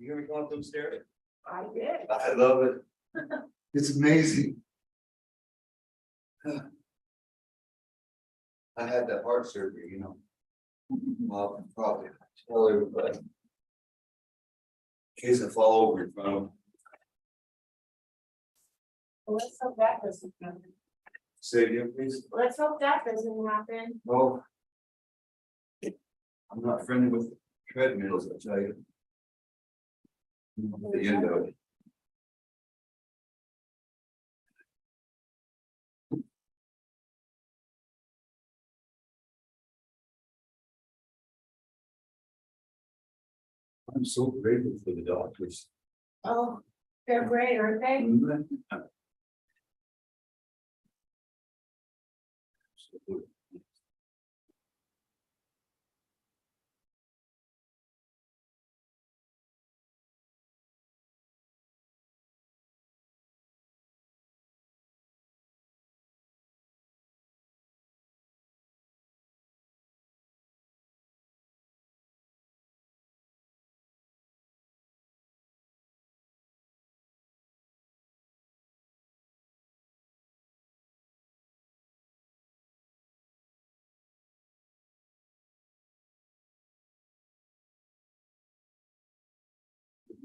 You gonna go up them stairs? I did. I love it. It's amazing. I had that heart surgery, you know. Well, probably tell everybody. In case I fall over in front of them. Well, let's hope that doesn't happen. Say again, please. Let's hope that doesn't happen. Well. I'm not friendly with treadmills, I tell you. The end of it. I'm so grateful for the doctors. Oh, they're great, aren't they?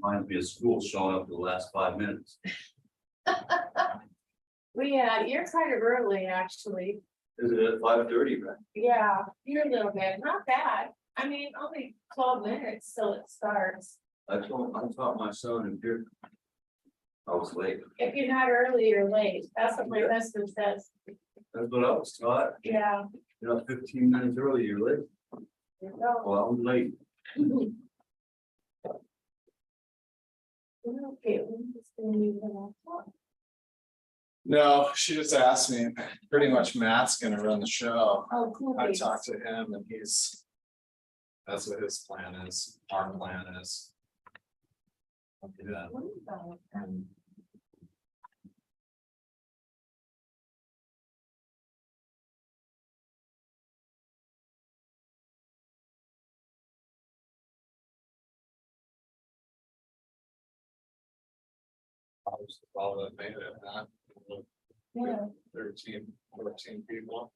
Reminds me of school showing up in the last 5 minutes. Well, yeah, you're kind of early, actually. Is it at 5:30, right? Yeah, you're a little bit, not bad. I mean, only 12 minutes till it starts. I taught my son in here. I was late. If you're not early, you're late. That's what my husband says. That's what I was taught. Yeah. You know, 15 minutes early, you're late. you go. Well, I'm late. Okay, we're just gonna leave it on top. No, she just asked me, pretty much Matt's gonna run the show. Oh, cool. I beans. talked to him and that's what his plan is, our plan is. Yeah, What about it? and I was the fellow that made it, huh? Yeah. 13, 14 people,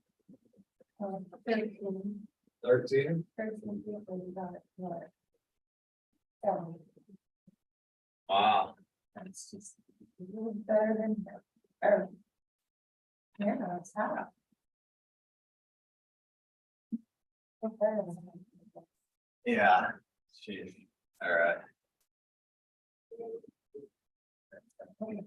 13, 13? 13 people got it. What? 7. Wow, That's just a little better than, or. Yeah, it's half. It's better than half. yeah, she, all right. Okay.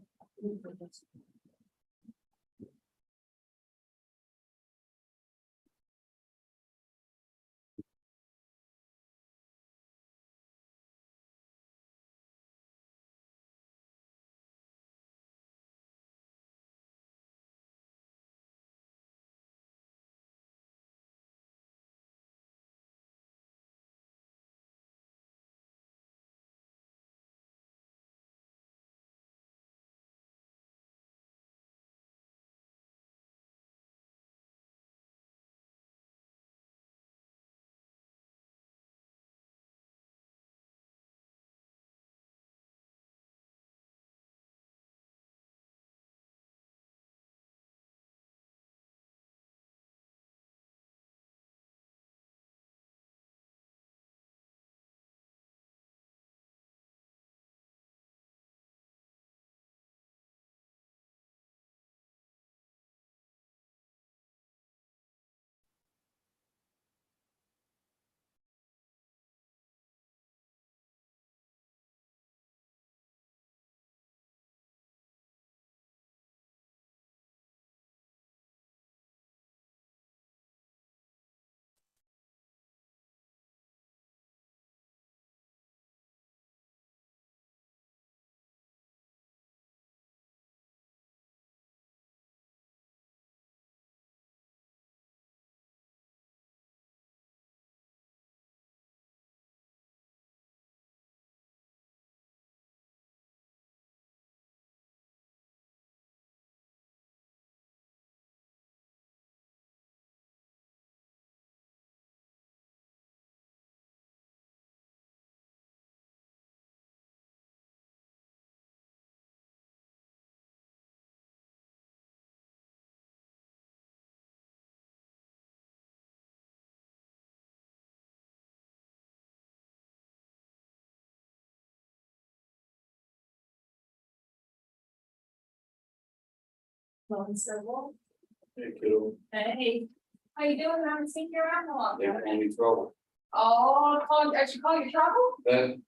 Hey, kiddo, Hey, how you doing? I haven't seen you around a lot. they won't be trouble. Oh, I should call you trouble? Then,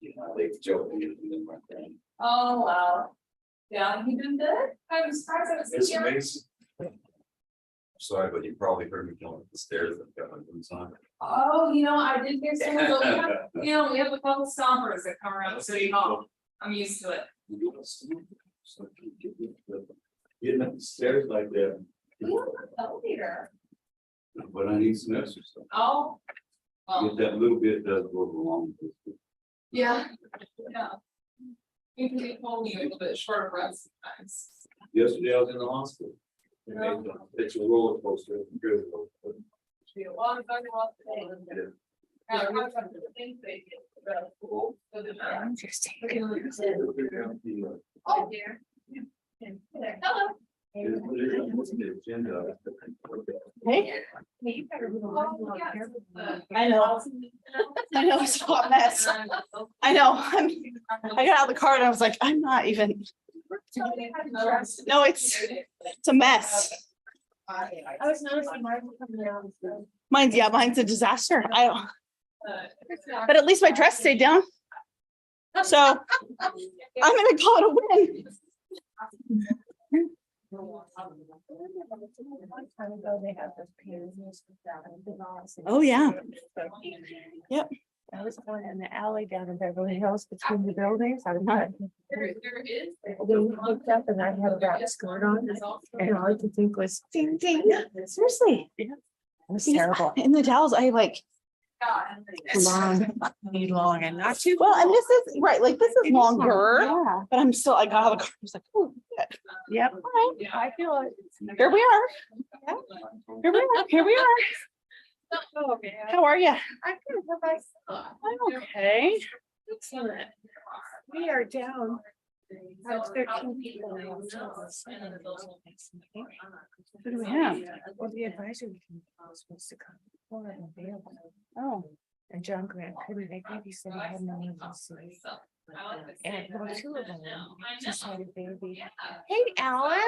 you know, they joke with my friend. Oh, wow. Yeah, you doing good? I'm surprised I haven't It's seen you. amazing. Sorry, but you probably heard me going up the stairs. I've got my boots on. Oh, I did hear someone go, we have a couple stompers that come around City Hall. I'm used to it. Getting up the stairs like that, We have an elevator. but I need some exercise. Oh. Well, Get that little bit does go along. with it. yeah, yeah. You can be holding a little bit short of breath sometimes. Yesterday I was in the hospital. It's a roller coaster. Good. Be a long time off today. Yeah, I'm not trying to think they get the pool, so the- Oh, dear. Hello. Hey, You better- Oh, yeah, I know. I know, it's a hot mess. I know, I got out of the car and I was like, I'm not even, no, it's a mess. I was noticing mine coming down. Mine's a disaster. I don't, but at least my dress stayed down. So I'm gonna call it a win. Oh, yeah. Yep. I was going in the alley down in Beverly Hills between the buildings. I was not. There is. They looked up and I had a wrap skirt on and all I could think was ding, ding. Seriously. It was terrible. In the towels, I like, Long and not too. well, and this is, right, like this is longer, Yeah. but I'm still, I got out of the car, I was like, oh, Yep. all right, I feel it. here we are. Here we are. Oh, man. How are you? I could have myself. I'm okay. Excellent. We are down. I was 13 people. What do we have? Well, the advisory committee was supposed to come. Or available. Oh, And John Grant couldn't make it. He said he had an emergency. And well, two of them just had a baby. Hey, Alan,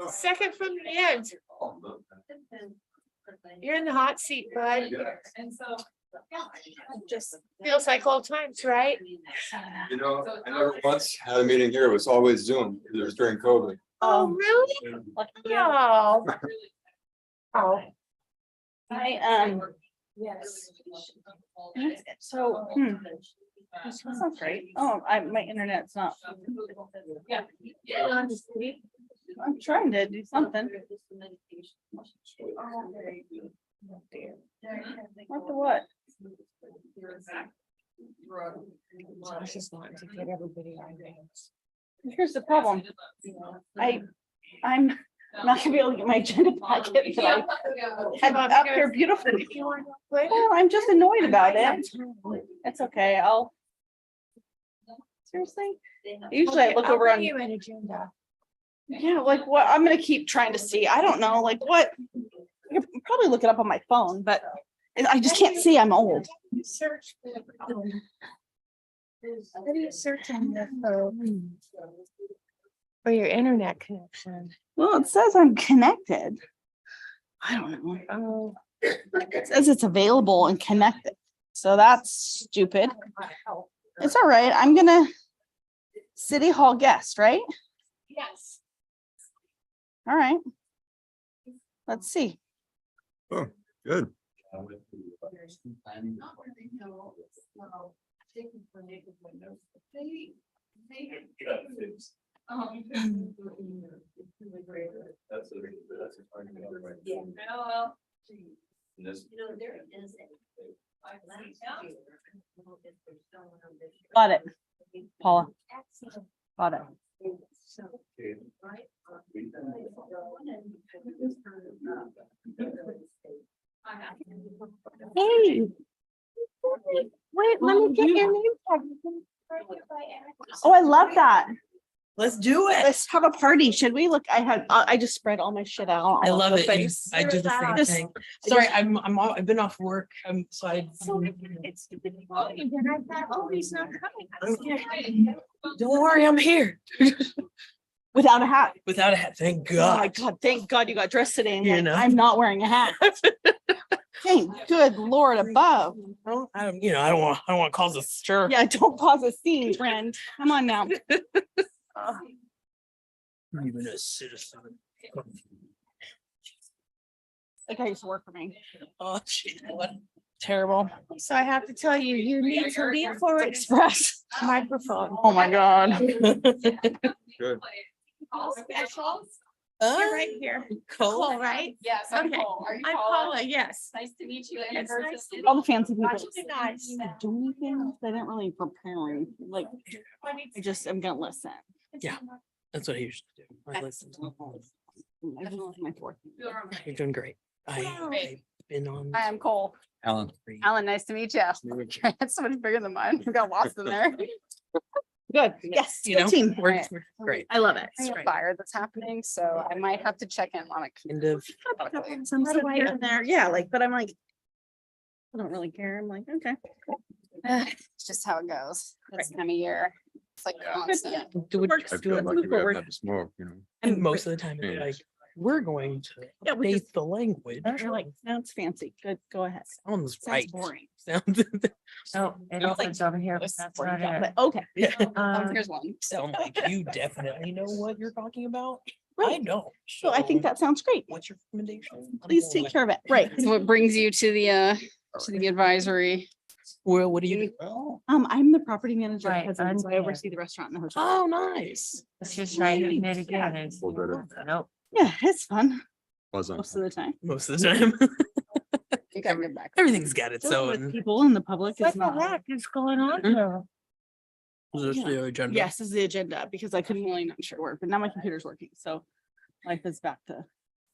second from the end. You're in the hot seat, bud. And so. Just feels like old times, right? You know, I never once had a meeting here. It was always Zoom. It was during COVID. Oh, really? Oh. Oh, Yes. so, that's not great. Oh, my internet's not, Yeah. I'm trying to do something. What the what? I was just wanting to get everybody on things. Here's the problem. I'm not gonna be able to get my agenda packet that I had up here beautifully. You want to quit? Well, I'm just annoyed about it. It's okay, seriously? Usually I look I'll over bring on, you an agenda. yeah, like what, I'm gonna keep trying to see. I don't know, like what? I could probably look it up on my phone, but I just can't see. I'm old. Search. How do you search on your phone? For your internet connection. Well, it says I'm connected. I don't know. Oh. It says it's available and connected. So that's stupid. It's all right. I'm gonna City Hall guest, right? Yes. All right. Let's see. Good. That's a funny one right Yeah. there. Well, And this- there is Got it. Paula. Got it. Okay. Hey. Wait, let me get your name tag. Oh, I love that. Let's do it. Let's have a party. Should we? Look, I just spread all my shit out. I all love over it. the You- place. I do the same Just- thing. Sorry, I've been off work. So I. So it's stupid. And I thought, oh, he's not coming. Don't worry, I'm here. without a hat. without a hat, thank Oh my God. God, thank God you got dressed today. And You like, know? I'm not wearing a hat. Thank good Lord above. I don't, you know, I don't want to cause a stir. Yeah, don't cause a scene, friend. Come on now. Even a citizen. Like I used to work for me. Oh, shit, what? Terrible. So I have to tell you, you need to lean forward Express. microphone. Oh my God. Good. Specials. You're right here. Cool, right? Yes, I'm Okay. Cole. Are you I'm Paula? Paula, yes. Nice to meet you. It's nice to All the fancy people. Watch the guys. Do anything. They didn't really prepare me. Like, I just am gonna listen. Yeah, that's what he used to do. I listened. I just lost my fourth. You're doing great. I've been on. Hi, I'm Cole. Alan. Alan, nice to meet you. It's so much bigger than mine. We got lost in there. Good. Yes. You Good know, team. we're great. I love it. There's a fire that's happening, so I might have to check in on it. Kind of. Some stuff here and there. Yeah, like, but I'm like, I don't really care. I'm like, okay. It's just how it goes. This time of year. It's like constant. Do it. Works. I Do feel it. lucky we forward. haven't had to smoke, you know. And most of the time, it's Yeah. like, we're going to Yeah, we update the language. You're like, sounds fancy. Good. Go ahead. Sounds Sounds right. boring. Sounds. Oh, it Sounds like- opens over here, but that's not it. But okay. Here's one. Sound like you definitely know what you're talking about. I Right. don't. So I think that sounds great. What's your recommendation? Please take care of it. Right. So what brings you to the advisory? Well, what do you do? I'm the property manager. Right, Because I I'm oversee the restaurant and the hotel. Oh, nice. Let's just try hitting it again. We'll do it. Nope. Yeah, it's fun Was on. most of the time. Most of the time. You gotta get back. Everything's got its Dealing with own. people in the public What is the not. heck is going on here? Is this the agenda? Yes, this is the agenda because I couldn't really not sure work, but now my computer's working. So life is back to.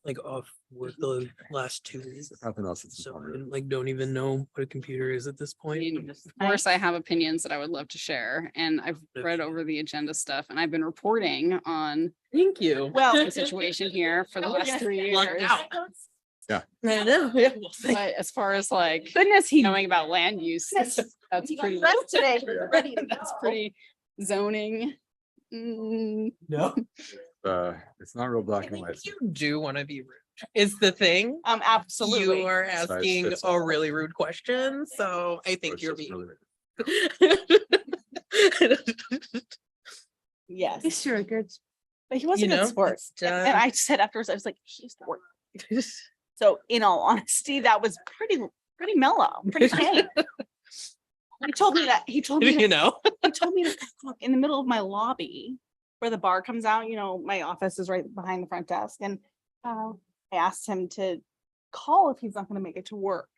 Like off work the last 2 weeks. Nothing else. It's So I informative. like don't even know what a computer is at this I point. mean, Of course, I have opinions that I would love to share, and I've read over the agenda stuff, and I've been reporting on Thank you. Well, the situation here for the last 3 Luck years. out. I know. Yeah. Well, thank- But as far as like goodness, he knowing about land use, that's pretty, left today. that's pretty zoning. No. It's not real black and white. You do want to be rude. Is the thing. Absolutely. You are Besides, asking it's a all- really rude question, so I think It's you're just being. really- Yes, He's sure good. but he was You a good know, sport. it's And done. I said afterwards, I was like, he used to work. So in all honesty, that was pretty mellow, pretty tame. He told me that, he told me, You know. he told me to look in the middle of my lobby where the bar comes out, you know, my office is right behind the front desk and I asked him to call if he's not gonna make it to work.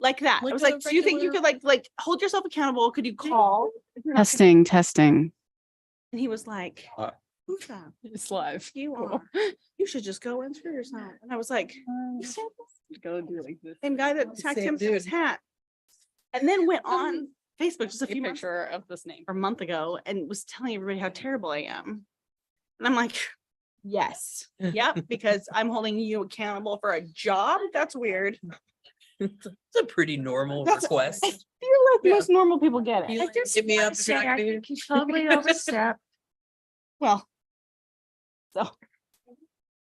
Like that. I Like was a like, do you think you regular- could like hold yourself accountable? Could you call? if you're not gonna-" Testing. And he was like, Uh, who's that? It's live. You are. You should just go and screw yourself. And I was like, "You serious?" Go do like this. Same guy that attacked Same him for his dude. hat. And then went on Facebook just a A few months picture of this name. or a month ago and was telling everybody how terrible I am. And I'm like, yes, yep, because I'm holding you accountable for a job. That's weird. It's a pretty normal That's- request. I feel like Yeah. most normal people get You it. like, hit me up if you're not I gonna- think he totally overstepped. Well, so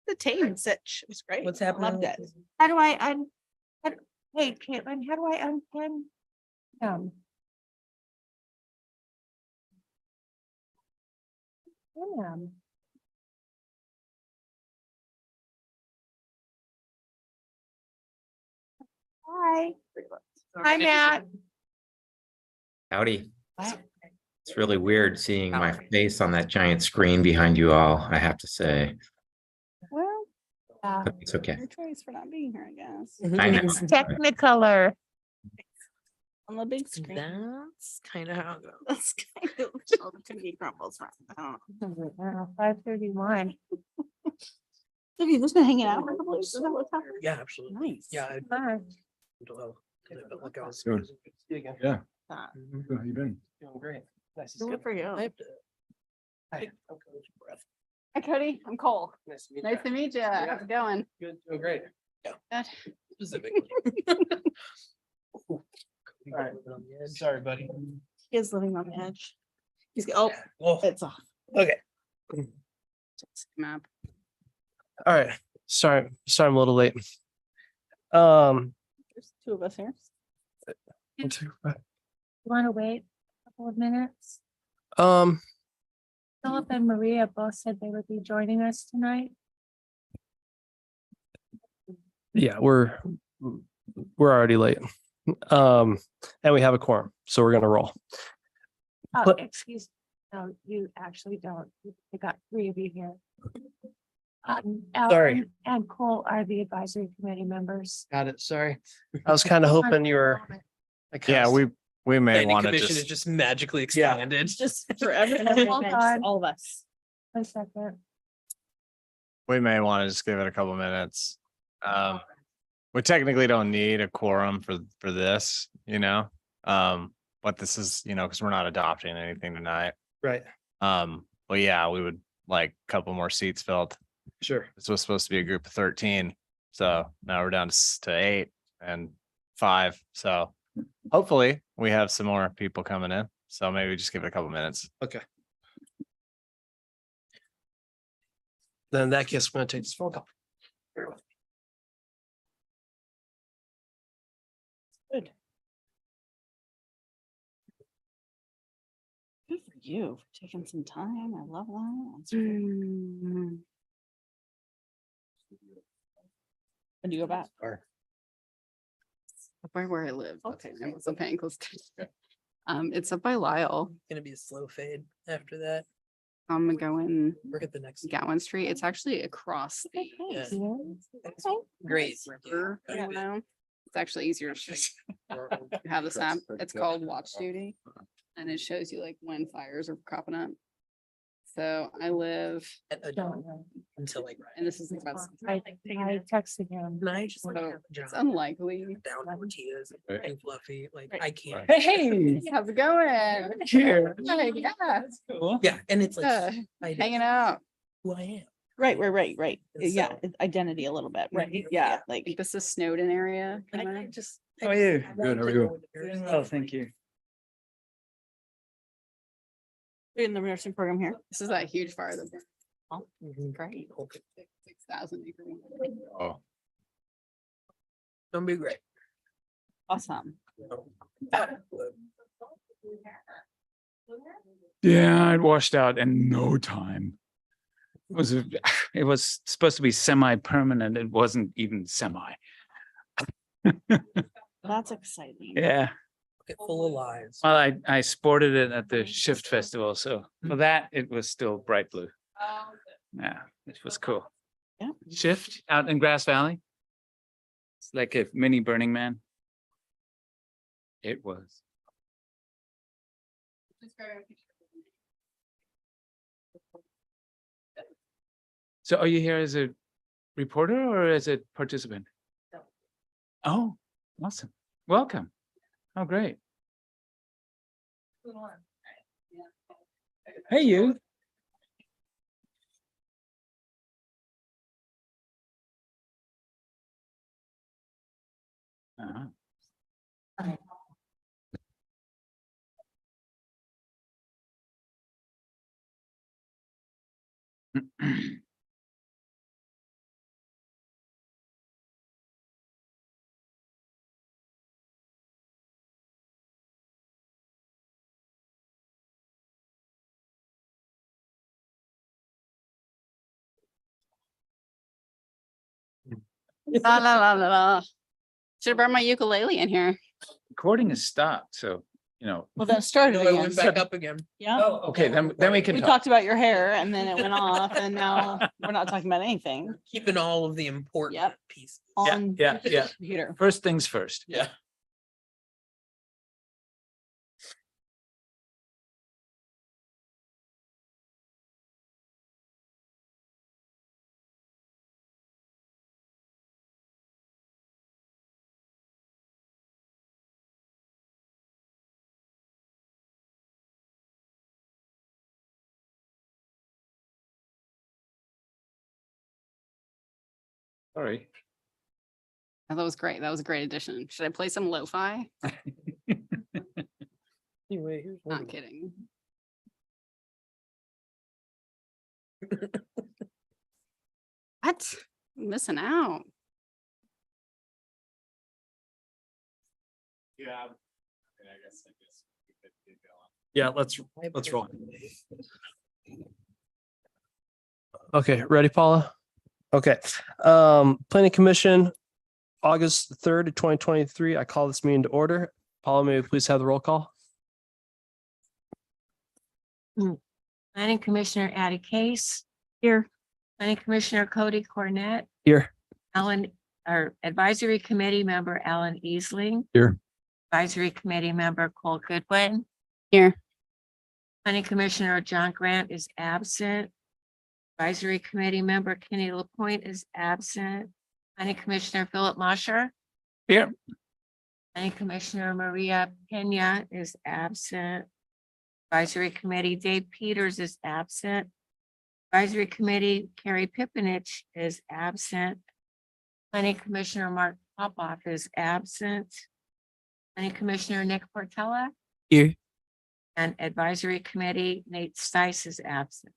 the tame sitch was great. What's happening? Loved it. How do I hey, Caitlin, how do I unpin him? Him. Hi. Hi, Matt. Howdy. It's really weird seeing my face on that giant screen behind you all, I have to say. Well, But it's okay. your choice for not being here, I guess. I know. It's Technicolor. On the big screen. That's kind of how it goes. That's kind of all the cookie crumbles. Right? I don't know. 5:31. Have you just been hanging out? For a couple weeks? Is that what's happening? Yeah, absolutely. Nice. Yeah. Hi. I felt like I was. Doing. See you again. Yeah. That. Mhm. How you been? Doing great. Nice to see Good you. for you. I have to. Hi, I'm Coach Breath. Hi, Cody. I'm Cole. Nice to meet Nice to meet you. How's it going? Good, doing great. Yeah. Good. Specifically. All right. Sorry, buddy. He is living on the edge. He's, oh, Oh, it's off. okay. Map. All right, sorry, I'm a little late. There's two of us here. Want to wait a couple of minutes? Um, Philip and Maria both said they would be joining us tonight. yeah, we're already late. And we have a quorum, so we're gonna roll. Oh, But- excuse, no, you actually don't. We got 3 of you here. Sorry. Alan and Cole are the advisory committee members. Got it, sorry. I was kind of hoping you were. Yeah, we may Planning want to commission is just, just magically Yeah. expanded. Just forever and Hold on. all of us. A second. we may want to just give it a couple minutes. We technically don't need a quorum for this, you know? But this is, you know, because we're not adopting anything tonight. Right, But yeah, we would like a couple more seats filled. sure. This was supposed to be a group of 13. So now we're down to 8 and 5. So hopefully we have some more people coming in. So maybe just give it a couple minutes. Okay. Then in that case, I'm gonna take this phone call. Bear with me. Good. Good for you for taking some time. I love that. That's great. When do you go back? Up by where I live. Okay, Okay, I'm also paying close attention. It's up by Lyle. Gonna be a slow fade after that. I'm going Work at the next. Gowan Street. It's actually across the Yeah. it's Great. river, Yeah. you know? It's actually easier to just have this app. It's called Watch Duty. And it shows you like when fires are cropping up. So I live, Don't know. Until like. and this is about, I texted him. And I just like so have a it's job unlikely. down tortillas Right. and fluffy, like Right. I can't. Hey, How's it going? here. Hey, yeah, Cool. Yeah, and it's Yeah, like. I hanging out. Who I am. Right. And Yeah, so- it's identity a little bit, right? Mhm. Yeah, like. Like this is Snowden area. And kinda. I just. How are you? Good, how are you? Oh, thank you. You're in the nursing program here. This is that huge fire that burned Great. 6,000 acre. Oh, Don't be great. Awesome. Yeah, it washed out in no time. It was supposed to be semi-permanent. It wasn't even semi. That's exciting. Yeah. Get full of lies. Well, I sported it at the Shift Festival, so for that, it was still bright blue. Yeah, it was cool. Yeah. Shift out in Grass Valley. It's like a mini Burning Man. It was. So are you here as a reporter or as a participant? Oh, awesome. Welcome. Oh, great. Hey, you. Uh-huh. La la la la la. Should have brought my ukulele in here. Recording is stopped, so, Well, then it started No, I again. went back up again. Yeah. okay, then we can We talk. talked about your hair and then it went off and now we're not talking about anything Keeping all of the important Yep. pieces. on Yeah, yeah. computer. First things first. Yeah. Sorry. Oh, that was great. That was a great addition. Should I play some lo-fi? Anyway, here's one. Not kidding. What? Missing out. Yeah. I guess we could keep going. Yeah, let's roll. Okay, ready, Paula? Okay, planning commission, August 3rd, 2023. I call this meeting to order. Paula, may we please have the roll call? Planning Commissioner Addie Case, Here. Planning Commissioner Cody Cornett, Here. Alan, or Advisory Committee Member Alan Easling. Here. Advisory Committee Member Cole Goodwin. Here. Planning Commissioner John Grant is absent. Advisory Committee Member Kenny Lapointe is absent. Planning Commissioner Philip Mosher. Here. Planning Commissioner Maria Pena is absent. Advisory Committee Dave Peters is absent. Advisory Committee Carrie Pipinich is absent. Planning Commissioner Mark Popoff is absent. Planning Commissioner Nick Portella. Here. And Advisory Committee Nate Stice is absent.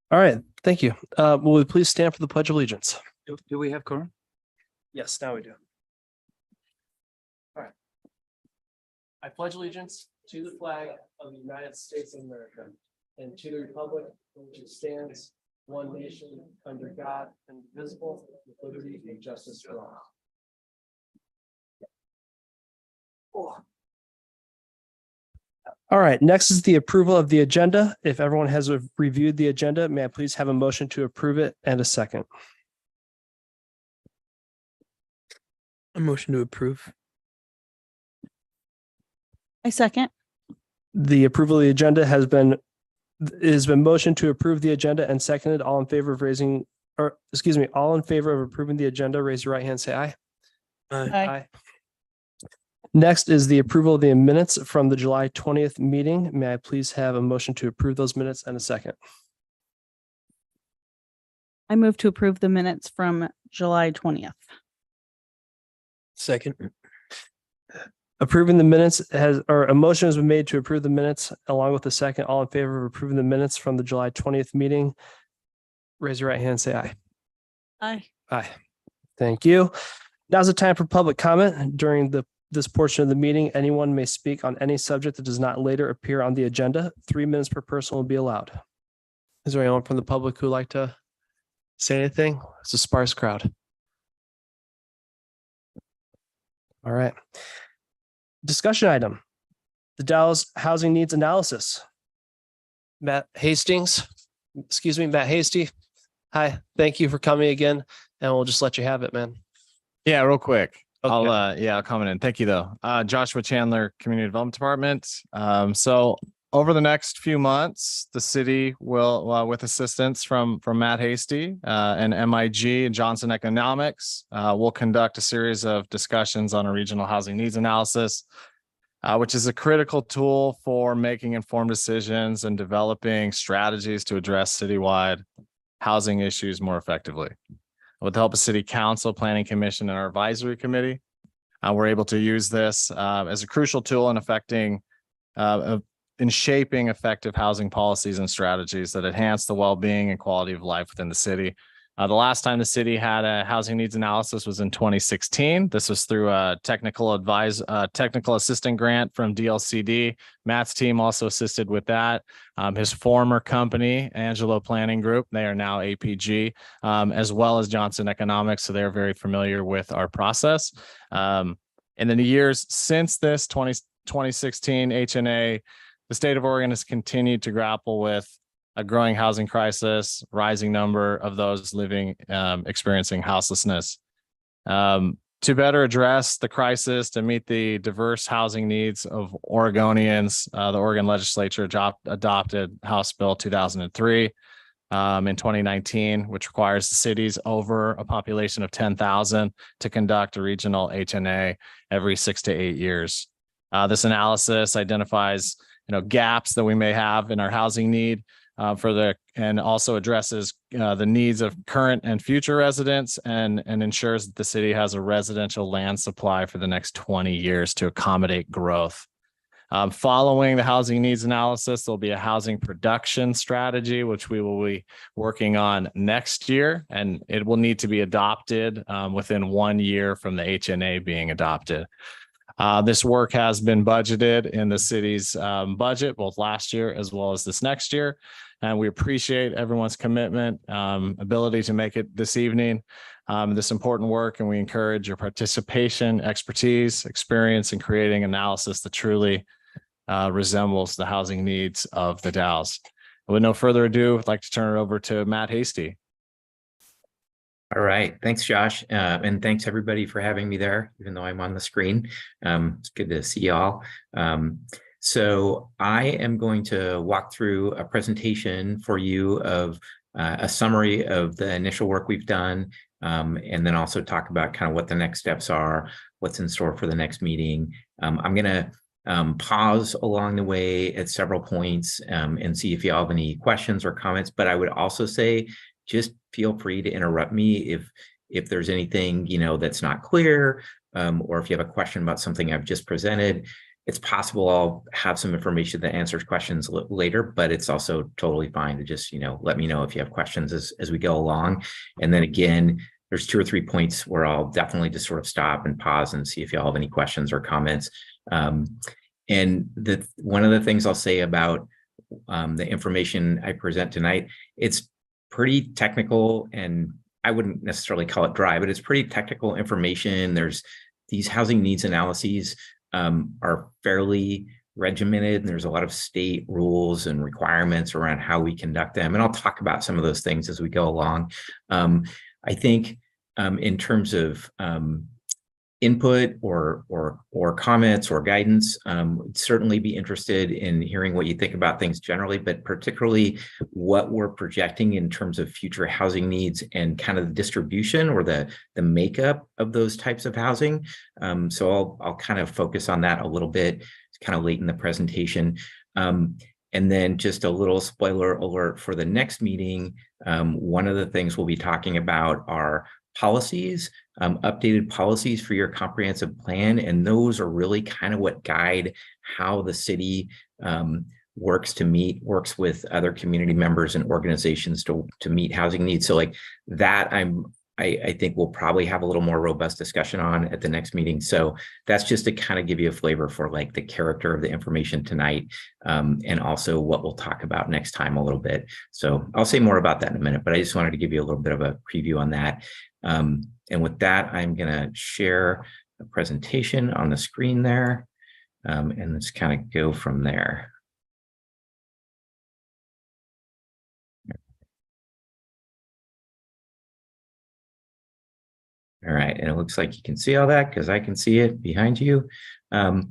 All right, thank you. Will we please stand for the Pledge of Allegiance? Do we have quorum? Yes, now we do. All right. I pledge allegiance to the flag of the United States of America and to the republic for which it stands, one nation, under God, indivisible, with liberty and justice for all. All right, next is the approval of the agenda. If everyone has reviewed the agenda, may I please have a motion to approve it and a second? A motion to approve. I second. The approval of the agenda has been motioned to approve the agenda and seconded. All in favor of all in favor of approving the agenda, raise your right hand, say aye. Aye. Next is the approval of the minutes from the July 20th meeting. May I please have a motion to approve those minutes and a second? I move to approve the minutes from July 20th. Second. Approving the minutes a motion has been made to approve the minutes along with the second. All in favor of approving the minutes from the July 20th meeting, raise your right hand, say aye. Aye. Aye. Thank you. Now's the time for public comment. During this portion of the meeting, anyone may speak on any subject that does not later appear on the agenda. 3 minutes per person will be allowed. Is there anyone from the public who'd like to say anything? It's a sparse crowd. All right. Discussion item. The Dallas Housing Needs Analysis. Matt Hasty. Hi, thank you for coming again, and we'll just let you have it, man. Yeah, real quick. Okay. I'll comment in. Thank you though. Joshua Chandler, Community Development Department. So over the next few months, the city will, with assistance from Matt Hasty and MIG and Johnson Economics, will conduct a series of discussions on a regional housing needs analysis, which is a critical tool for making informed decisions and developing strategies to address citywide housing issues more effectively. With the help of City Council, Planning Commission, and our advisory committee, we're able to use this as a crucial tool in shaping effective housing policies and strategies that enhance the well-being and quality of life within the city. The last time the city had a housing needs analysis was in 2016. This was through a technical assistant grant from DLCD. Matt's team also assisted with that. His former company, Angelo Planning Group, they are now APG, as well as Johnson Economics. So they're very familiar with our process. In the years since this 2016 HNA, the state of Oregon has continued to grapple with a growing housing crisis, rising number of those experiencing houselessness. To better address the crisis, to meet the diverse housing needs of Oregonians, the Oregon legislature adopted House Bill 2003 in 2019, which requires the cities over a population of 10,000 to conduct a regional HNA every 6 to 8 years. This analysis identifies gaps that we may have in our housing need, and also addresses the needs of current and future residents and ensures that the city has a residential land supply for the next 20 years to accommodate growth. Following the housing needs analysis, there'll be a housing production strategy, which we will be working on next year, and it will need to be adopted within 1 year from the HNA being adopted. This work has been budgeted in the city's budget, both last year as well as this next year. And we appreciate everyone's commitment, ability to make it this evening, this important work, and we encourage your participation, expertise, experience in creating analysis that truly resembles the housing needs of the Dalles. With no further ado, I'd like to turn it over to Matt Hasty. All right. Thanks, Josh. And thanks everybody for having me there, even though I'm on the screen. It's good to see y'all. So I am going to walk through a presentation for you of a summary of the initial work we've done, and then also talk about kind of what the next steps are, what's in store for the next meeting. I'm going to pause along the way at several points and see if you all have any questions or comments, but I would also say, just feel free to interrupt me if there's anything, you know, that's not clear, or if you have a question about something I've just presented. It's possible I'll have some information that answers questions later, but it's also totally fine to just, you know, let me know if you have questions as we go along. And then again, there's 2 or 3 points where I'll definitely just sort of stop and pause and see if you all have any questions or comments. And one of the things I'll say about the information I present tonight, it's pretty technical, and I wouldn't necessarily call it dry, but it's pretty technical information. There's these housing needs analyses are fairly regimented, and there's a lot of state rules and requirements around how we conduct them. And I'll talk about some of those things as we go along. I think in terms of input or comments or guidance, certainly be interested in hearing what you think about things generally, but particularly what we're projecting in terms of future housing needs and kind of the distribution or the makeup of those types of housing. So I'll kind of focus on that a little bit. It's kind of late in the presentation. And then just a little spoiler alert for the next meeting. One of the things we'll be talking about are policies, updated policies for your comprehensive plan. And those are really kind of what guide how the city works with other community members and organizations to meet housing needs. So like that, I think we'll probably have a little more robust discussion on at the next meeting. So that's just to kind of give you a flavor for like the character of the information tonight, and also what we'll talk about next time a little bit. So I'll say more about that in a minute, but I just wanted to give you a little bit of a preview on that. And with that, I'm going to share a presentation on the screen there, and let's kind of go from there. All right, and it looks like you can see all that because I can see it behind you. I'm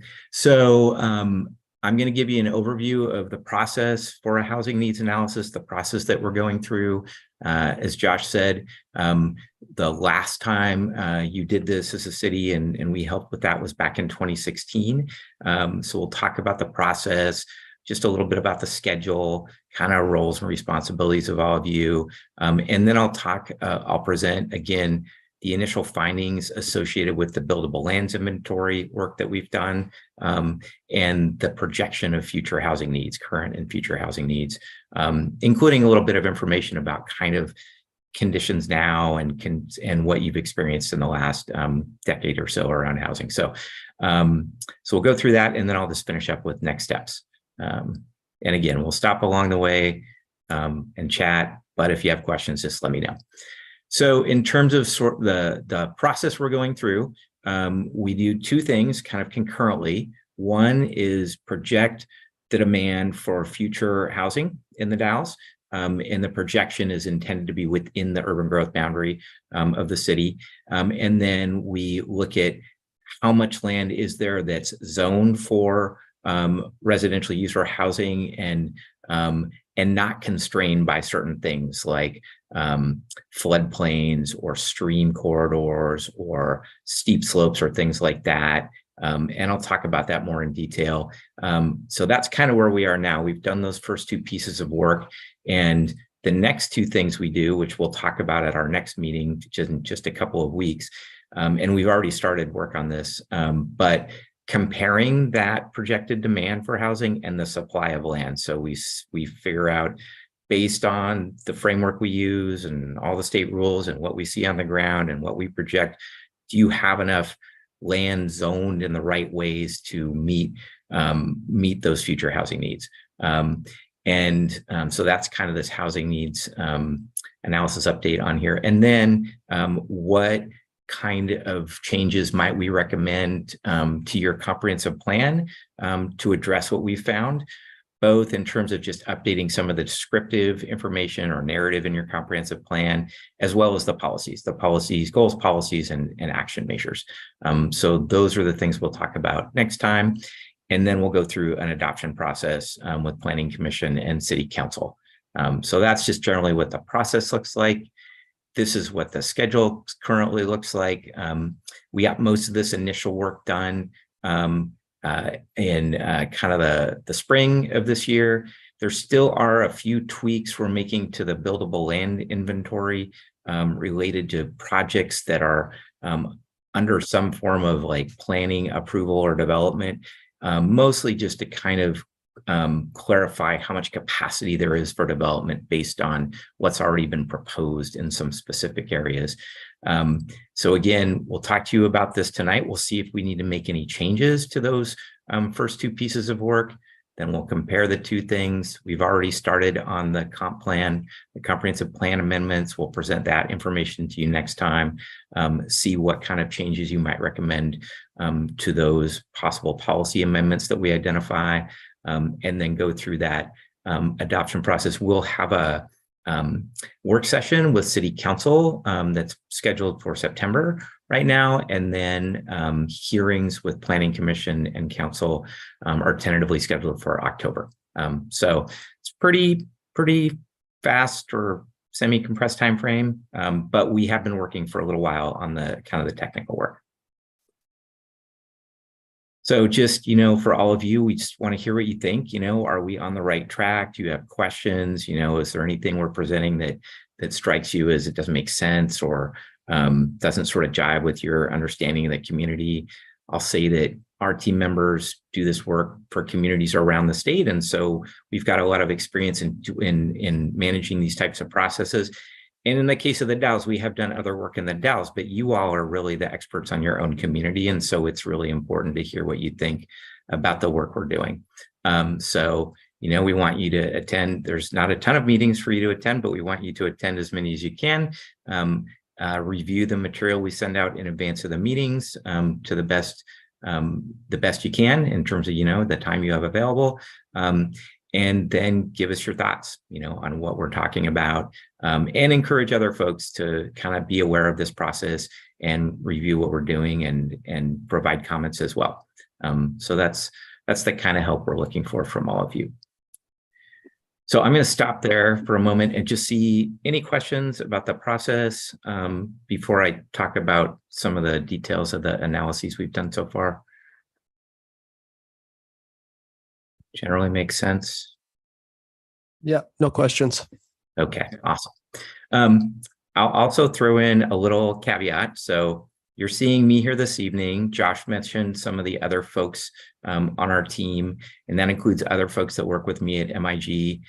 going to give you an overview of the process for a housing needs analysis, the process that we're going through. As Josh said, the last time you did this as a city and we helped with that was back in 2016. So we'll talk about the process, just a little bit about the schedule, kind of roles and responsibilities of all of you. And then I'll present again the initial findings associated with the buildable lands inventory work that we've done, and the projection of future housing needs, current and future housing needs, including a little bit of information about kind of conditions now and what you've experienced in the last decade or so around housing. So we'll go through that, and then I'll just finish up with next steps. And again, we'll stop along the way and chat, but if you have questions, just let me know. So in terms of the process we're going through, we do 2 things kind of concurrently. One is project the demand for future housing in the Dalles, and the projection is intended to be within the urban growth boundary of the city. And then we look at how much land is there that's zoned for residential use or housing, and not constrained by certain things like floodplains or stream corridors or steep slopes or things like that. And I'll talk about that more in detail. So that's kind of where we are now. We've done those first 2 pieces of work, and the next 2 things we do, which we'll talk about at our next meeting, which is in just a couple of weeks. And we've already started work on this, but comparing that projected demand for housing and the supply of land. So we figure out, based on the framework we use and all the state rules and what we see on the ground and what we project, do you have enough land zoned in the right ways to meet those future housing needs? So that's kind of this housing needs analysis update on here. And then what kind of changes might we recommend to your comprehensive plan to address what we found, both in terms of just updating some of the descriptive information or narrative in your comprehensive plan, as well as the policies, goals, policies, and action measures. So those are the things we'll talk about next time. And then we'll go through an adoption process with Planning Commission and City Council. So that's just generally what the process looks like. This is what the schedule currently looks like. We got most of this initial work done in kind of the spring of this year. There still are a few tweaks we're making to the buildable land inventory related to projects that are under some form of like planning approval or development, mostly just to kind of clarify how much capacity there is for development based on what's already been proposed in some specific areas. So again, we'll talk to you about this tonight. We'll see if we need to make any changes to those first two pieces of work. Then we'll compare the two things. We've already started on the comp plan, the comprehensive plan amendments. We'll present that information to you next time, see what kind of changes you might recommend to those possible policy amendments that we identify, and then go through that adoption process. We'll have a work session with City Council that's scheduled for September right now, and then hearings with Planning Commission and Council are tentatively scheduled for October. So it's pretty fast or semi-compressed time frame, but we have been working for a little while on the kind of the technical work. So just, for all of you, we just want to hear what you think. Are we on the right track? Do you have questions? Is there anything we're presenting that strikes you as it doesn't make sense or doesn't sort of jive with your understanding of the community? I'll say that our team members do this work for communities around the state. And so we've got a lot of experience in managing these types of processes. And in the case of the Dalles, we have done other work in the Dalles, but you all are really the experts on your own community. And so it's really important to hear what you think about the work we're doing. So we want you to attend. There's not a ton of meetings for you to attend, but we want you to attend as many as you can. Review the material we send out in advance of the meetings to the best you can in terms of, the time you have available. And then give us your thoughts, on what we're talking about, and encourage other folks to kind of be aware of this process and review what we're doing and provide comments as well. So that's the kind of help we're looking for from all of you. So I'm going to stop there for a moment and just see any questions about the process before I talk about some of the details of the analyses we've done so far. Generally makes sense. Yeah, no questions. Okay, awesome. I'll also throw in a little caveat. So you're seeing me here this evening. Josh mentioned some of the other folks on our team, and that includes other folks that work with me at MIG,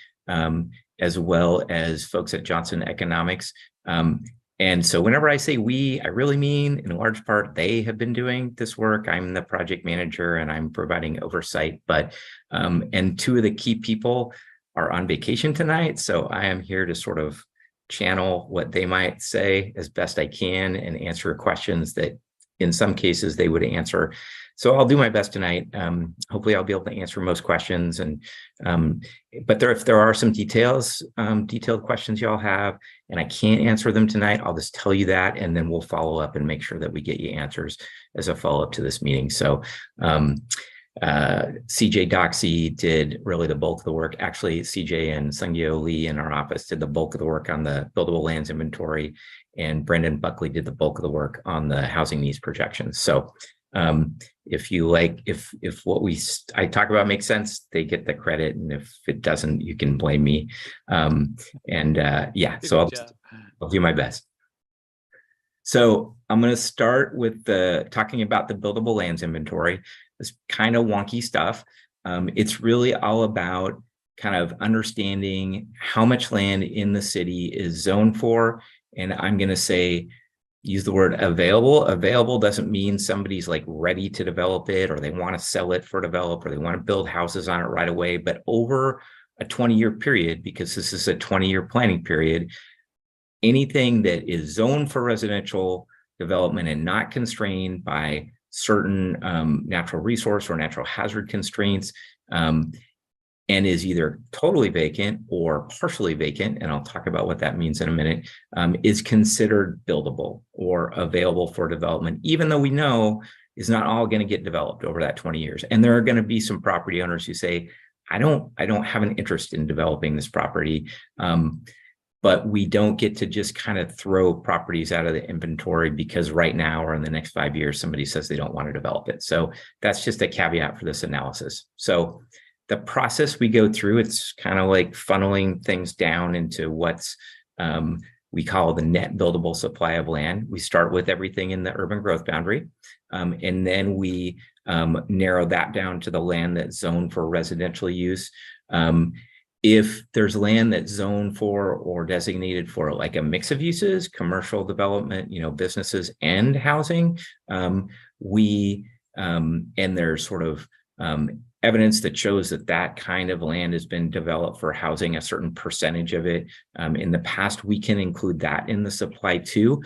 as well as folks at Johnson Economics. And so whenever I say we, I really mean in large part, they have been doing this work. I'm the project manager and I'm providing oversight, but, and two of the key people are on vacation tonight. So I am here to sort of channel what they might say as best I can and answer questions that in some cases they would answer. So I'll do my best tonight. Hopefully I'll be able to answer most questions. And but if there are some detailed questions y'all have, and I can't answer them tonight, I'll just tell you that, and then we'll follow up and make sure that we get you answers as a follow-up to this meeting. So CJ Doxey did really the bulk of the work. Actually, CJ and Sungyo Lee in our office did the bulk of the work on the buildable lands inventory, and Brendan Buckley did the bulk of the work on the housing needs projections. So if you like, if what I talk about makes sense, they get the credit, and if it doesn't, you can blame me. Yeah, so I'll do my best. So I'm going to start with talking about the buildable lands inventory. It's kind of wonky stuff. It's really all about kind of understanding how much land in the city is zoned for. And I'm going to say, use the word available. Available doesn't mean somebody's like ready to develop it, or they want to sell it for develop, or they want to build houses on it right away. But over a 20-year period, because this is a 20-year planning period, anything that is zoned for residential development and not constrained by certain natural resource or natural hazard constraints, and is either totally vacant or partially vacant, and I'll talk about what that means in a minute, is considered buildable or available for development, even though we know is not all going to get developed over that 20 years. And there are going to be some property owners who say, I don't have an interest in developing this property. But we don't get to just kind of throw properties out of the inventory because right now or in the next 5 years, somebody says they don't want to develop it. So that's just a caveat for this analysis. So the process we go through, it's kind of like funneling things down into what's we call the net buildable supply of land. We start with everything in the urban growth boundary, and then we narrow that down to the land that's zoned for residential use. If there's land that's zoned for or designated for like a mix of uses, commercial development, businesses and housing, and there's sort of evidence that shows that that kind of land has been developed for housing, a certain percentage of it. In the past, we can include that in the supply too.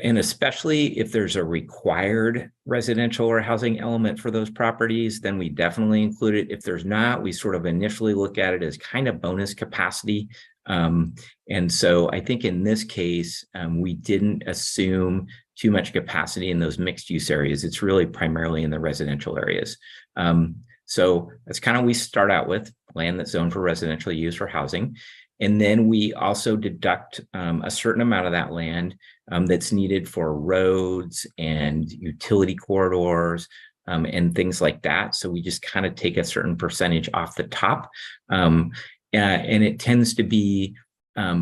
And especially if there's a required residential or housing element for those properties, then we definitely include it. If there's not, we sort of initially look at it as kind of bonus capacity. And so I think in this case, we didn't assume too much capacity in those mixed use areas. It's really primarily in the residential areas. So that's kind of, we start out with land that's zoned for residential use or housing. And then we also deduct a certain amount of that land that's needed for roads and utility corridors and things like that. So we just kind of take a certain percentage off the top. And it tends to be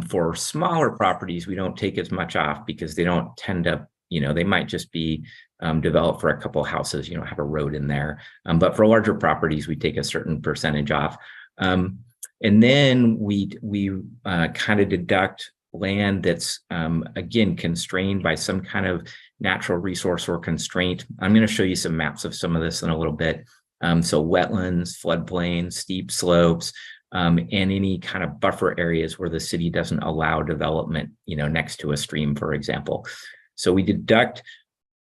for smaller properties, we don't take as much off because they don't tend to, they might just be developed for a couple of houses, have a road in there. But for larger properties, we take a certain percentage off. And then we kind of deduct land that's, again, constrained by some kind of natural resource or constraint. I'm going to show you some maps of some of this in a little bit. So wetlands, floodplains, steep slopes, and any kind of buffer areas where the city doesn't allow development, next to a stream, for example. So we deduct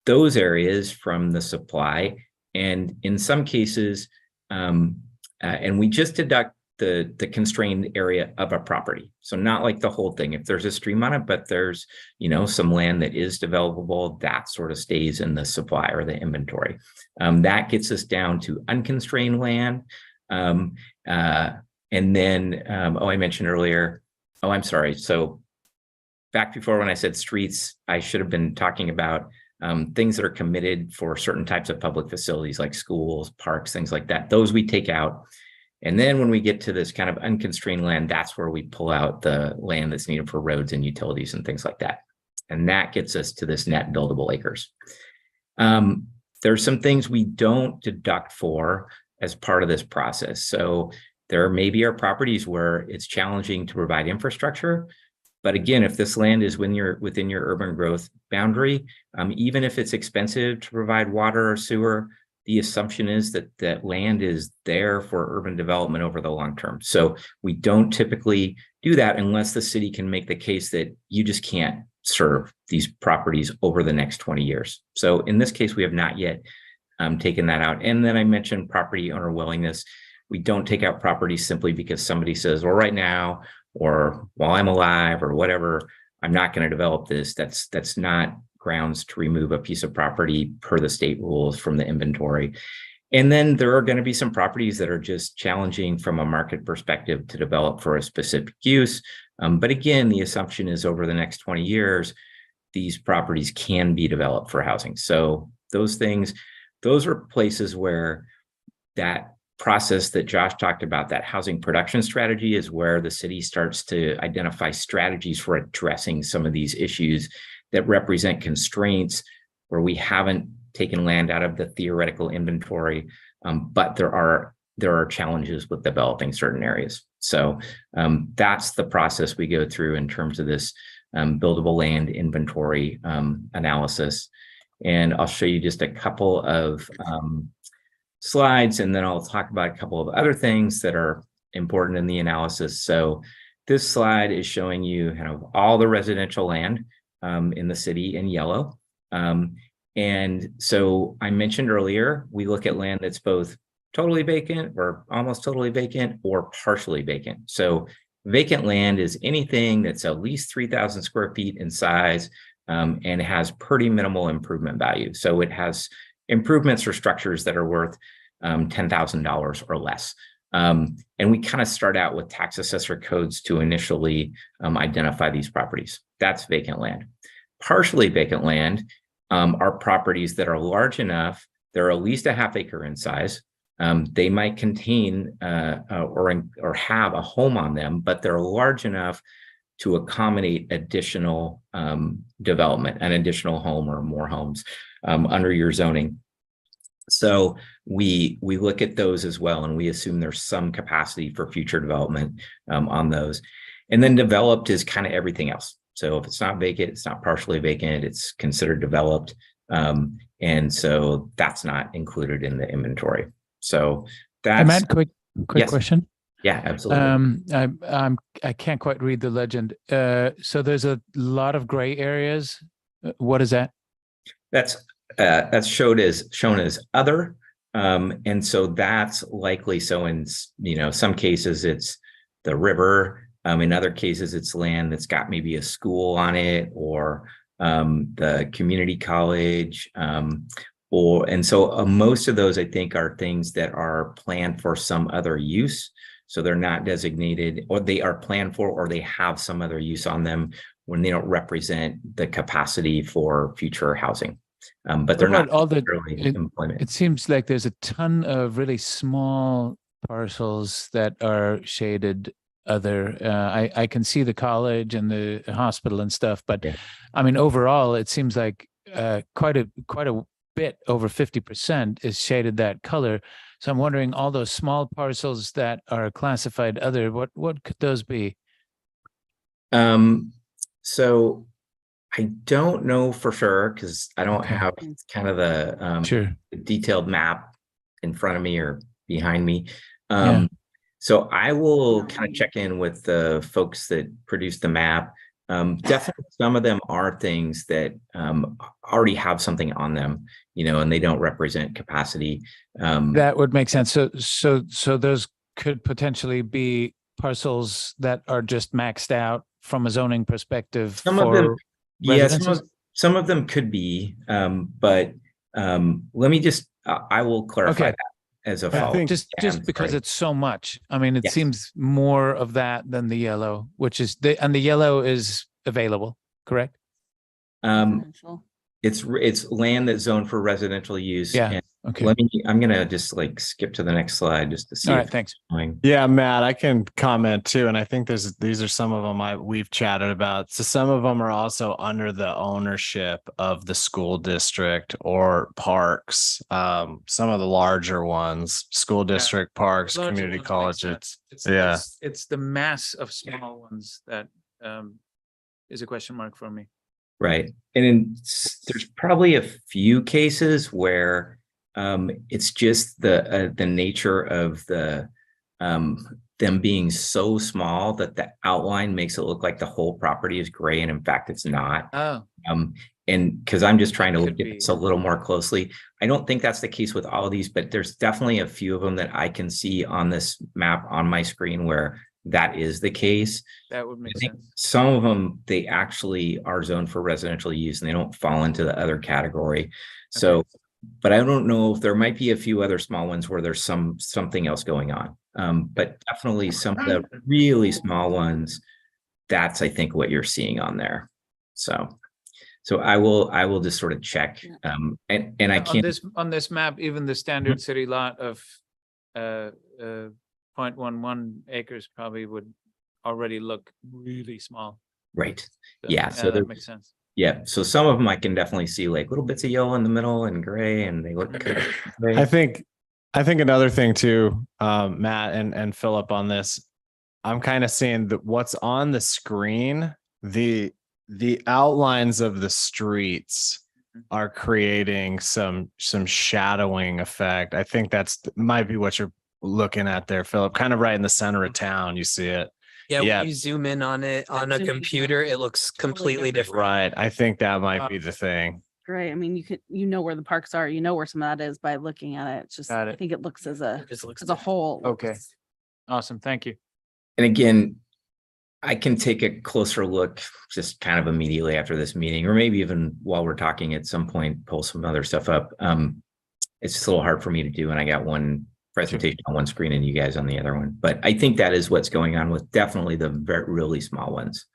those areas from the supply. And in some cases, and we just deduct the constrained area of a property. So not like the whole thing. If there's a stream on it, but there's, some land that is developable, that sort of stays in the supply or the inventory. That gets us down to unconstrained land. And then, I mentioned earlier, I'm sorry. So back before when I said streets, I should have been talking about things that are committed for certain types of public facilities like schools, parks, things like that. Those we take out. And then when we get to this kind of unconstrained land, that's where we pull out the land that's needed for roads and utilities and things like that. And that gets us to this net buildable acres. There's some things we don't deduct for as part of this process. So there maybe are properties where it's challenging to provide infrastructure. But again, if this land is within your urban growth boundary, even if it's expensive to provide water or sewer, the assumption is that that land is there for urban development over the long term. So we don't typically do that unless the city can make the case that you just can't serve these properties over the next 20 years. So in this case, we have not yet taken that out. And then I mentioned property owner willingness. We don't take out property simply because somebody says, well, right now, or while I'm alive or whatever, I'm not going to develop this. That's not grounds to remove a piece of property per the state rules from the inventory. And then there are going to be some properties that are just challenging from a market perspective to develop for a specific use. But again, the assumption is over the next 20 years, these properties can be developed for housing. So those are places where that process that Josh talked about, that housing production strategy, is where the city starts to identify strategies for addressing some of these issues that represent constraints where we haven't taken land out of the theoretical inventory, but there are challenges with developing certain areas. So that's the process we go through in terms of this buildable land inventory analysis. And I'll show you just a couple of slides, and then I'll talk about a couple of other things that are important in the analysis. So this slide is showing you kind of all the residential land in the city in yellow. And so I mentioned earlier, we look at land that's both totally vacant or almost totally vacant or partially vacant. So vacant land is anything that's at least 3,000 square feet in size and has pretty minimal improvement value. So it has improvements or structures that are worth $10,000 or less. And we kind of start out with tax assessor codes to initially identify these properties. That's vacant land. Partially vacant land are properties that are large enough, they're at least a half acre in size. They might contain or have a home on them, but they're large enough to accommodate additional development, an additional home or more homes under your zoning. So we look at those as well, and we assume there's some capacity for future development on those. And then developed is kind of everything else. So if it's not vacant, it's not partially vacant, it's considered developed. And so that's not included in the inventory. So that's— Matt, quick Yes. question. Yeah, absolutely. I can't quite read the legend. So there's a lot of gray areas. What is that? That's shown as other. And so that's likely, so in some cases it's the river. In other cases, it's land that's got maybe a school on it or the community college. And so most of those, I think, are things that are planned for some other use. So they're not designated, or they are planned for, or they have some other use on them when they don't represent the capacity for future housing. But they're not all the employment. It seems like there's a ton of really small parcels that are shaded other. I can see the college and the hospital and stuff, but Yeah. I mean, overall, it seems like quite a bit over 50% is shaded that color. So I'm wondering, all those small parcels that are classified other, what could those be? So I don't know for sure because I don't Okay. have kind of the Sure. detailed map in front of me or behind me. Yeah. So I will kind of check in with the folks that produce the map. Definitely some of them are things that already have something on them, and they don't represent capacity. That would make sense. So those could potentially be parcels that are just maxed out from a zoning perspective. Some of them, yeah, residences? some of them could be, but let me just, I will clarify Okay. that as a I follow-up. think- Just because sorry. it's so much. I mean, it Yes. seems more of that than the yellow, which is and the yellow is available, correct? It's land that's zoned for residential use. Yeah, And okay. I'm gonna just skip to the next slide just to see. All if right, thanks. it's going. Yeah, Matt, I can comment too. And I think these are some of them we've chatted about. So some of them are also under the ownership of the school district or parks. Some of the larger ones, school district, parks, Larger community ones make colleges. sense. Yeah. It's the mass of small ones that is a question mark for me. Right. And there's probably a few cases where it's just the nature of the them being so small that the outline makes it look like the whole property is gray, and in fact it's not. Oh, And because I'm just trying to Could look at be. this a little more closely. I don't think that's the case with all of these, but there's definitely a few of them that I can see on this map on my screen where that is the case. that would I make think sense. some of them, they actually are zoned for residential use and they don't fall into the other category. So, but I don't know if there might be a few other small ones where there's something else going on. But definitely some of the really small ones, that's, I think, what you're seeing on there. So I will just sort of check. And I On can't, on this map, even the standard city lot of 0.11 acres probably would already look really small. right. So, Yeah, so that there- makes sense. Yeah, so some of them I can definitely see like little bits of yellow in the middle and gray, and they look great. I think another thing too, Matt and Philip on this, I'm kind of seeing that what's on the screen, the outlines of the streets are creating some shadowing effect. I think might be what you're looking at there, Philip, kind of right in the center of town. You see it. Yeah, Yeah. when you zoom in on it on a computer, it looks completely different. Right. I think that might be the thing. Great. I mean, you know where the parks are, you know where some of that is by looking at it. It's just, Got I it. think it looks as It just looks a whole. it Okay. looks- Awesome. Thank you. And again, I can take a closer look just kind of immediately after this meeting, or maybe even while we're talking at some point, pull some other stuff up. It's just a little hard for me to do, and I got one presentation on one screen and you guys on the other one. But I think that is what's going on with definitely the really small ones.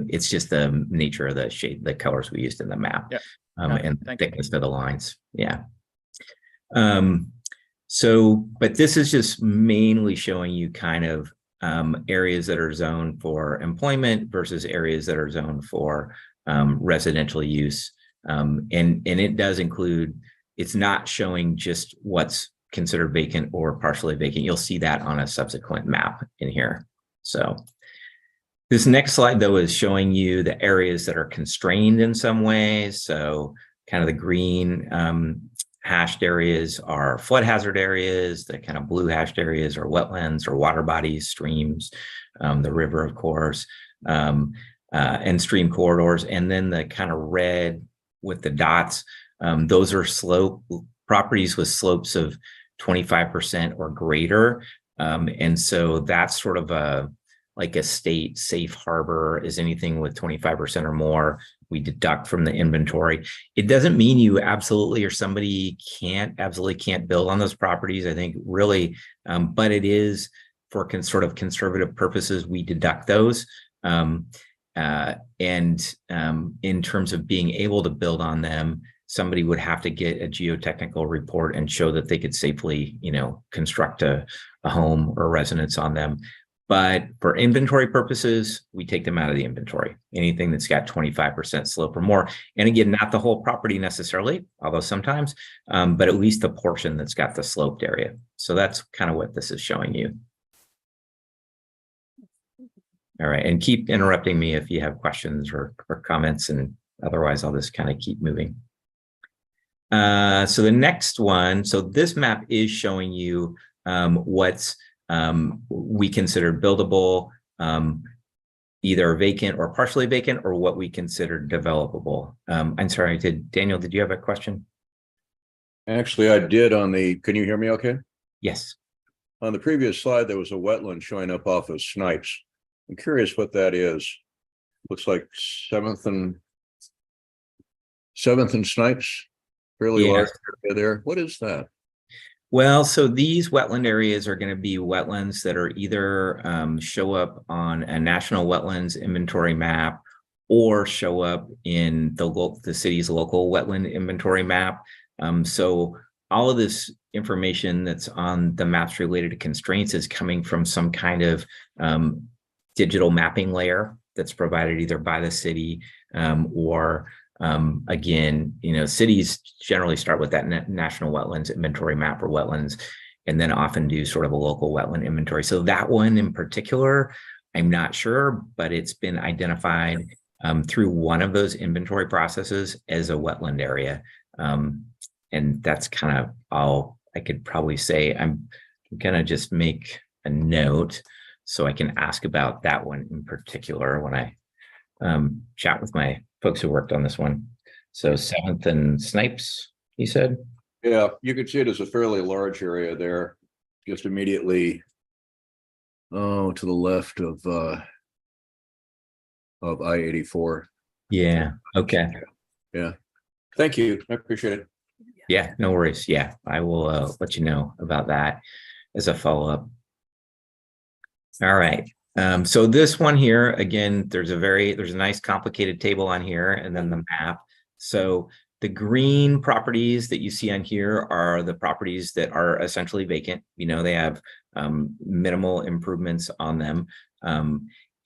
It's just the nature of the shade, the colors we used in the map. Yeah. And Thank you. thickness of the lines. Yeah. So, but this is just mainly showing you kind of areas that are zoned for employment versus areas that are zoned for residential use. And it does include, it's not showing just what's considered vacant or partially vacant. You'll see that on a subsequent map in here. So this next slide, though, is showing you the areas that are constrained in some ways. So kind of the green hashed areas are flood hazard areas. The kind of blue hashed areas are wetlands or water bodies, streams, the river, of course, and stream corridors. And then the kind of red with the dots, those are properties with slopes of 25% or greater. And so that's sort of like a state safe harbor is anything with 25% or more, we deduct from the inventory. It doesn't mean you absolutely or somebody absolutely can't build on those properties, I think really, but it is for sort of conservative purposes, we deduct those. And in terms of being able to build on them, somebody would have to get a geotechnical report and show that they could safely, construct a home or residence on them. But for inventory purposes, we take them out of the inventory, anything that's got 25% slope or more. And again, not the whole property necessarily, although sometimes, but at least the portion that's got the sloped area. So that's kind of what this is showing you. All right, and keep interrupting me if you have questions or comments, and otherwise I'll just kind of keep moving. So the next one, so this map is showing you what's we consider buildable, either vacant or partially vacant, or what we consider developable. I'm sorry, Daniel, did you have a question? Actually, I did can you hear me okay? Yes. On the previous slide, there was a wetland showing up off of Snipes. I'm curious what that is. Looks like 7th and Snipes, fairly large area there. What is that? Well, so these wetland areas are going to be wetlands that are either show up on a national wetlands inventory map or show up in the city's local wetland inventory map. So all of this information that's on the maps related to constraints is coming from some kind of digital mapping layer that's provided either by the city or again, cities generally start with that national wetlands inventory map or wetlands, and then often do sort of a local wetland inventory. So that one in particular, I'm not sure, but it's been identified through one of those inventory processes as a wetland area. And that's kind of all I could probably say. I'm gonna just make a note so I can ask about that one in particular when I chat with my folks who worked on this one. So 7th and Snipes, you said? Yeah, you could see it as a fairly large area there, just immediately to the left of I-84. Yeah, okay. Yeah. Thank you. I appreciate it. Yeah, no worries. Yeah, I will let you know about that as a follow-up. All right. So this one here, again, there's a nice complicated table on here and then the map. So the green properties that you see on here are the properties that are essentially vacant. They have minimal improvements on them.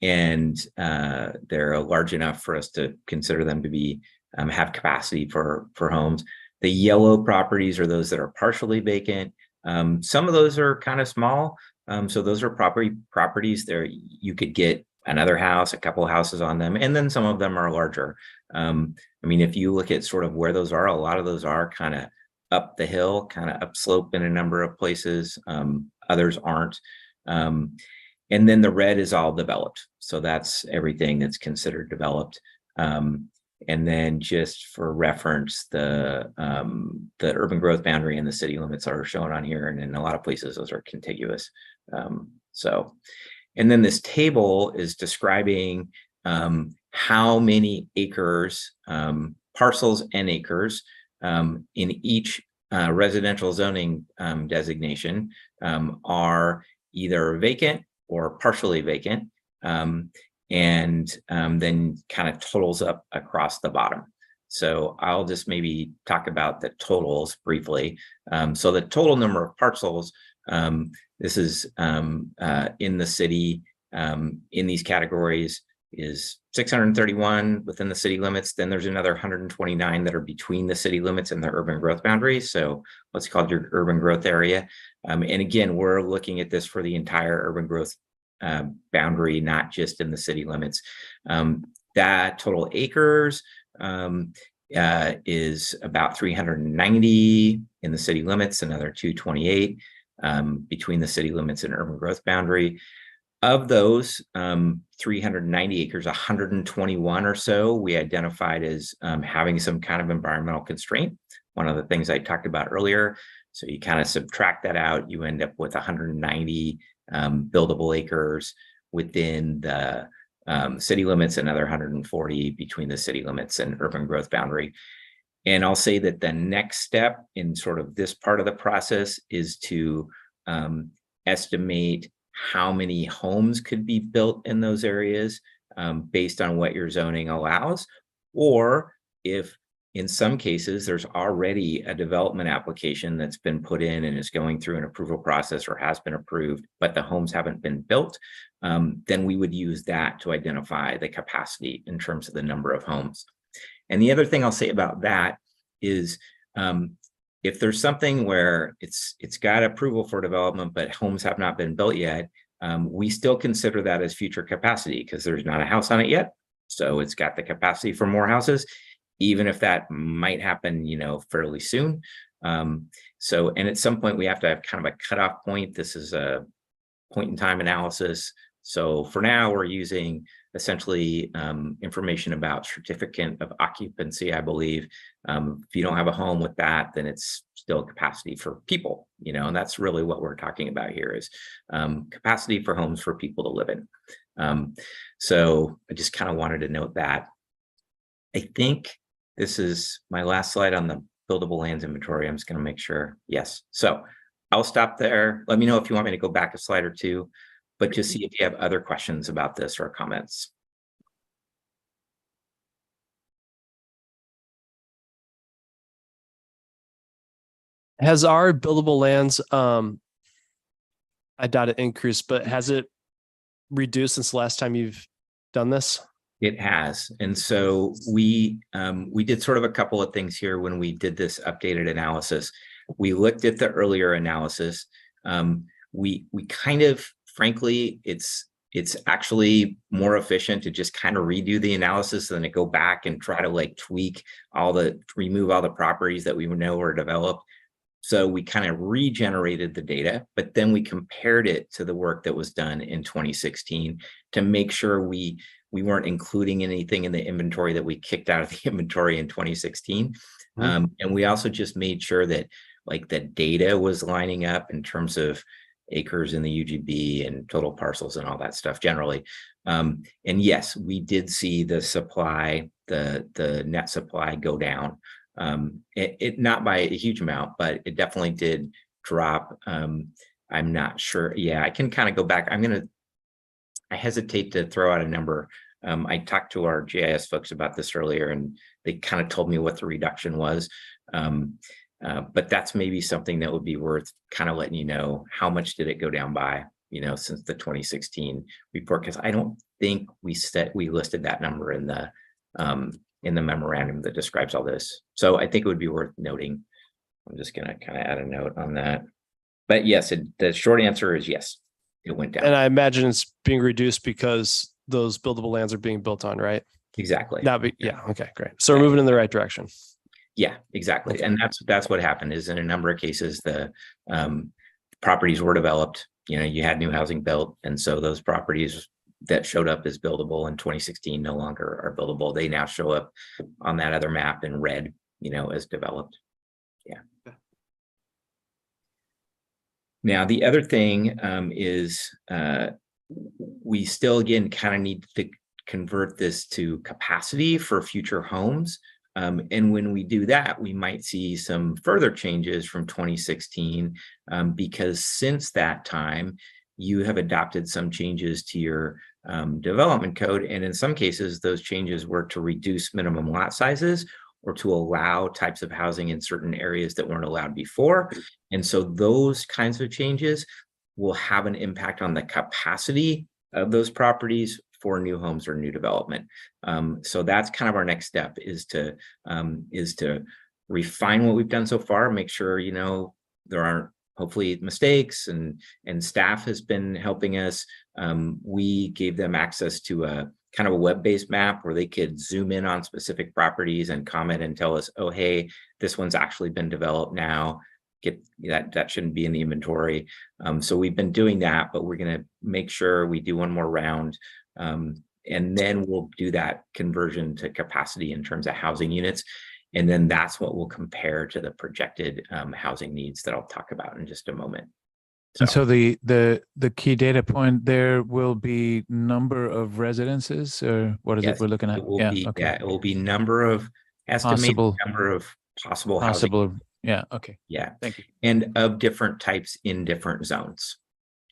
and they're large enough for us to consider them to be have capacity for homes. The yellow properties are those that are partially vacant. Some of those are kind of small. So those are properties there. You could get another house, a couple of houses on them, and then some of them are larger. I mean, if you look at sort of where those are, a lot of those are kind of up the hill, kind of upslope in a number of places. Others aren't. And then the red is all developed. So that's everything that's considered developed. And then just for reference, the urban growth boundary and the city limits are shown on here. And in a lot of places, those are contiguous. And then this table is describing how many acres, parcels and acres in each residential zoning designation are either vacant or partially vacant, and then kind of totals up across the bottom. So I'll just maybe talk about the totals briefly. So the total number of parcels, this is in the city in these categories is 631 within the city limits. Then there's another 129 that are between the city limits and the urban growth boundaries. So what's called your urban growth area. And again, we're looking at this for the entire urban growth boundary, not just in the city limits. That total acres is about 390 in the city limits, another 228 between the city limits and urban growth boundary. Of those 390 acres, 121 or so we identified as having some kind of environmental constraint. One of the things I talked about earlier. So you kind of subtract that out, you end up with 190 buildable acres within the city limits, another 140 between the city limits and urban growth boundary. And I'll say that the next step in sort of this part of the process is to estimate how many homes could be built in those areas based on what your zoning allows, or if in some cases there's already a development application that's been put in and is going through an approval process or has been approved, but the homes haven't been built, then we would use that to identify the capacity in terms of the number of homes. And the other thing I'll say about that is if there's something where it's got approval for development, but homes have not been built yet, we still consider that as future capacity because there's not a house on it yet. So it's got the capacity for more houses, even if that might happen, fairly soon. And at some point we have to have kind of a cutoff point. This is a point in time analysis. So for now, we're using essentially information about certificate of occupancy, I believe. If you don't have a home with that, then it's still capacity for people, and that's really what we're talking about here is capacity for homes for people to live in. So I just kind of wanted to note that. I think this is my last slide on the buildable lands inventory. I'm just going to make sure. Yes. So I'll stop there. Let me know if you want me to go back a slide or two, but just see if you have other questions about this or comments. Has our buildable lands, I doubt it increased, but has it reduced since the last time you've done this? It has. And so we did sort of a couple of things here when we did this updated analysis. We looked at the earlier analysis. We kind of, frankly, it's actually more efficient to just kind of redo the analysis than to go back and try to tweak remove all the properties that we know were developed. So we kind of regenerated the data, but then we compared it to the work that was done in 2016 to make sure we weren't including anything in the inventory that we kicked out of the inventory in 2016. And we also just made sure that the data was lining up in terms of acres in the UGB and total parcels and all that stuff generally. And yes, we did see the supply, the net supply go down. It not by a huge amount, but it definitely did drop. I'm not sure. Yeah, I can kind of go back. I hesitate to throw out a number. I talked to our GIS folks about this earlier, and they kind of told me what the reduction was. But that's maybe something that would be worth kind of letting you know how much did it go down by. since the 2016 report, because I don't think we listed that number in the memorandum that describes all this. So I think it would be worth noting. I'm just gonna kind of add a note on that. But yes, the short answer is yes, it went down. And I imagine it's being reduced because those buildable lands are being built on, right? Exactly. Yeah. Okay, great. So we're moving in the right direction. Yeah, exactly. And that's what happened is in a number of cases, the properties were developed, you had new housing built. And so those properties that showed up as buildable in 2016 no longer are buildable. They now show up on that other map in red, as developed. Yeah. Now, the other thing is we still, again, kind of need to convert this to capacity for future homes. And when we do that, we might see some further changes from 2016 because since that time, you have adopted some changes to your development code. And in some cases, those changes were to reduce minimum lot sizes or to allow types of housing in certain areas that weren't allowed before. And so those kinds of changes will have an impact on the capacity of those properties for new homes or new development. So that's kind of our next step is to refine what we've done so far, make sure, there aren't hopefully mistakes and staff has been helping us. We gave them access to a kind of a web-based map where they could zoom in on specific properties and comment and tell us, oh, hey, this one's actually been developed now. Get that shouldn't be in the inventory. So we've been doing that, but we're going to make sure we do one more round. And then we'll do that conversion to capacity in terms of housing units. And then that's what we'll compare to the projected housing needs that I'll talk about in just a moment. And so the key data point there will be number of residences, or what is it we're looking at? It will be number of estimated number of possible housing. Yeah. Okay. Yeah. Thank you. And of different types in different zones.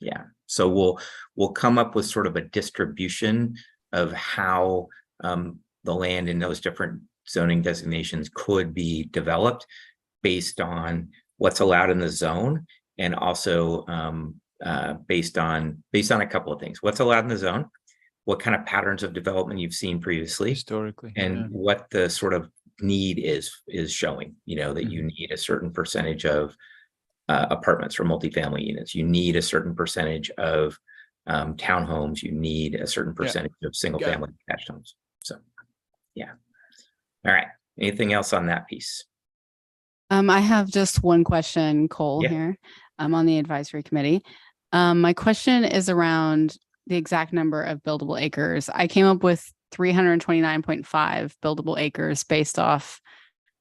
Yeah. So we'll come up with sort of a distribution of how the land in those different zoning designations could be developed based on what's allowed in the zone, and also based on a couple of things: what's allowed in the zone, what kind of patterns of development you've seen previously historically, and what the sort of need is showing. That you need a certain percentage of apartments or multifamily units. You need a certain percentage of townhomes. You need a certain percentage of single family detached homes. So, yeah. All right. Anything else on that piece? I have just one question, Cole, here. I'm on the advisory committee. My question is around the exact number of buildable acres. I came up with 329.5 buildable acres based off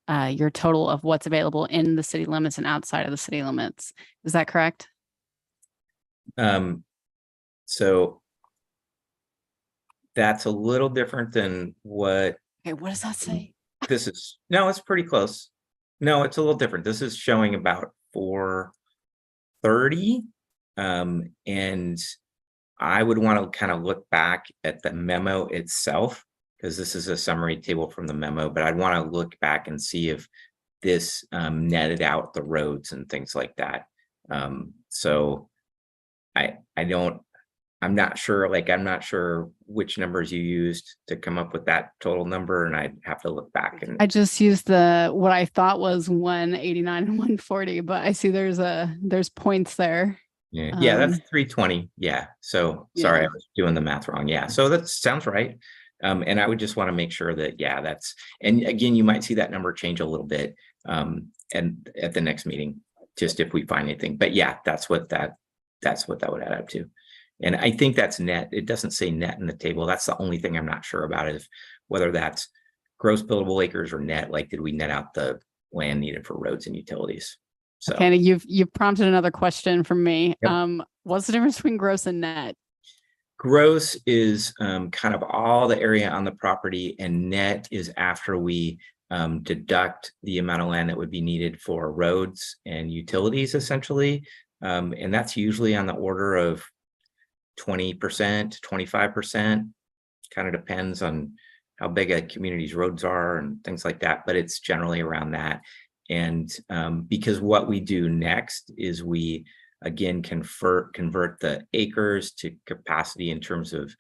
your total of what's available in the city limits and outside of the city limits. Is that correct? So that's a little different than what. Okay, what does that say? This is, no, it's pretty close. No, it's a little different. This is showing about 430. And I would want to kind of look back at the memo itself, because this is a summary table from the memo, but I'd want to look back and see if this netted out the roads and things like that. So I'm not sure which numbers you used to come up with that total number, and I'd have to look back. And I just used what I thought was 189 and 140, but I see there's points there. Yeah, that's 320. Yeah. So sorry, I was doing the math wrong. Yeah. So that sounds right. And I would just want to make sure that, and again, you might see that number change a little bit and at the next meeting, just if we find anything. But yeah, that's what that would add up to. And I think that's net. It doesn't say net in the table. That's the only thing I'm not sure about, is whether that's gross buildable acres or net. Like, did we net out the land needed for roads and utilities? So, okay, and you've prompted another question from me. Yep. What's the difference between gross and net? Gross is kind of all the area on the property, and net is after we deduct the amount of land that would be needed for roads and utilities, essentially. And that's usually on the order of 20%, 25%, kind of depends on how big a community's roads are and things like that, but it's generally around that. And because what we do next is we again, convert the acres to capacity in terms of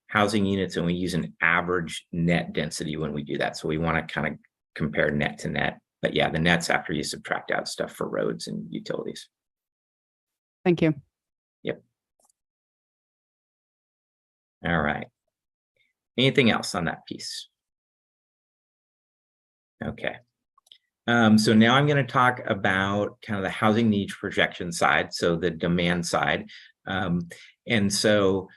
housing units, and we use an average net density when we do that. So we want to kind of compare net to net. But yeah, the net's after you subtract out stuff for roads and utilities. Thank you. Yep. All right. Anything else on that piece? Okay. So now I'm going to talk about kind of the housing needs projection side, so the demand side. And so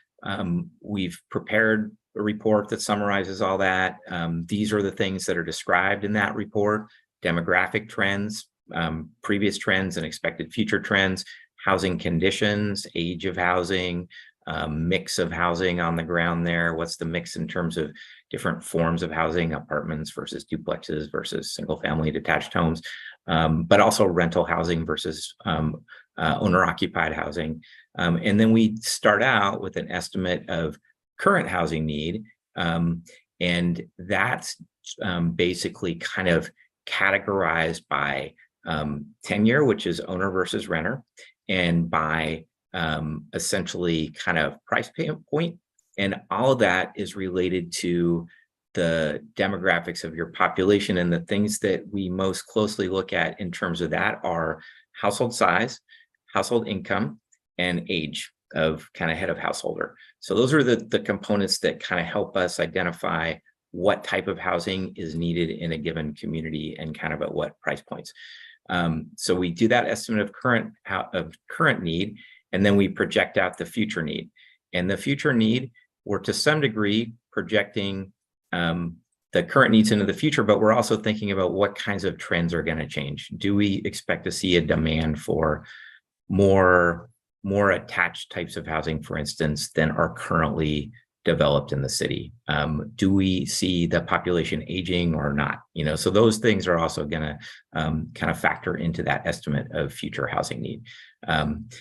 we've prepared a report that summarizes all that. These are the things that are described in that report: demographic trends, previous trends and expected future trends, housing conditions, age of housing, mix of housing on the ground there. What's the mix in terms of different forms of housing, apartments versus duplexes versus single family detached homes, but also rental housing versus owner occupied housing. And then we start out with an estimate of current housing need. And that's basically kind of categorized by tenure, which is owner versus renter, and by essentially kind of price point. And all of that is related to the demographics of your population. And the things that we most closely look at in terms of that are household size, household income, and age of kind of head of householder. So those are the components that kind of help us identify what type of housing is needed in a given community and kind of at what price points. So we do that estimate of current need, and then we project out the future need. And the future need, we're to some degree projecting the current needs into the future, but we're also thinking about what kinds of trends are going to change. Do we expect to see a demand for more attached types of housing, for instance, than are currently developed in the city? Do we see the population aging or not? So those things are also going to kind of factor into that estimate of future housing need. And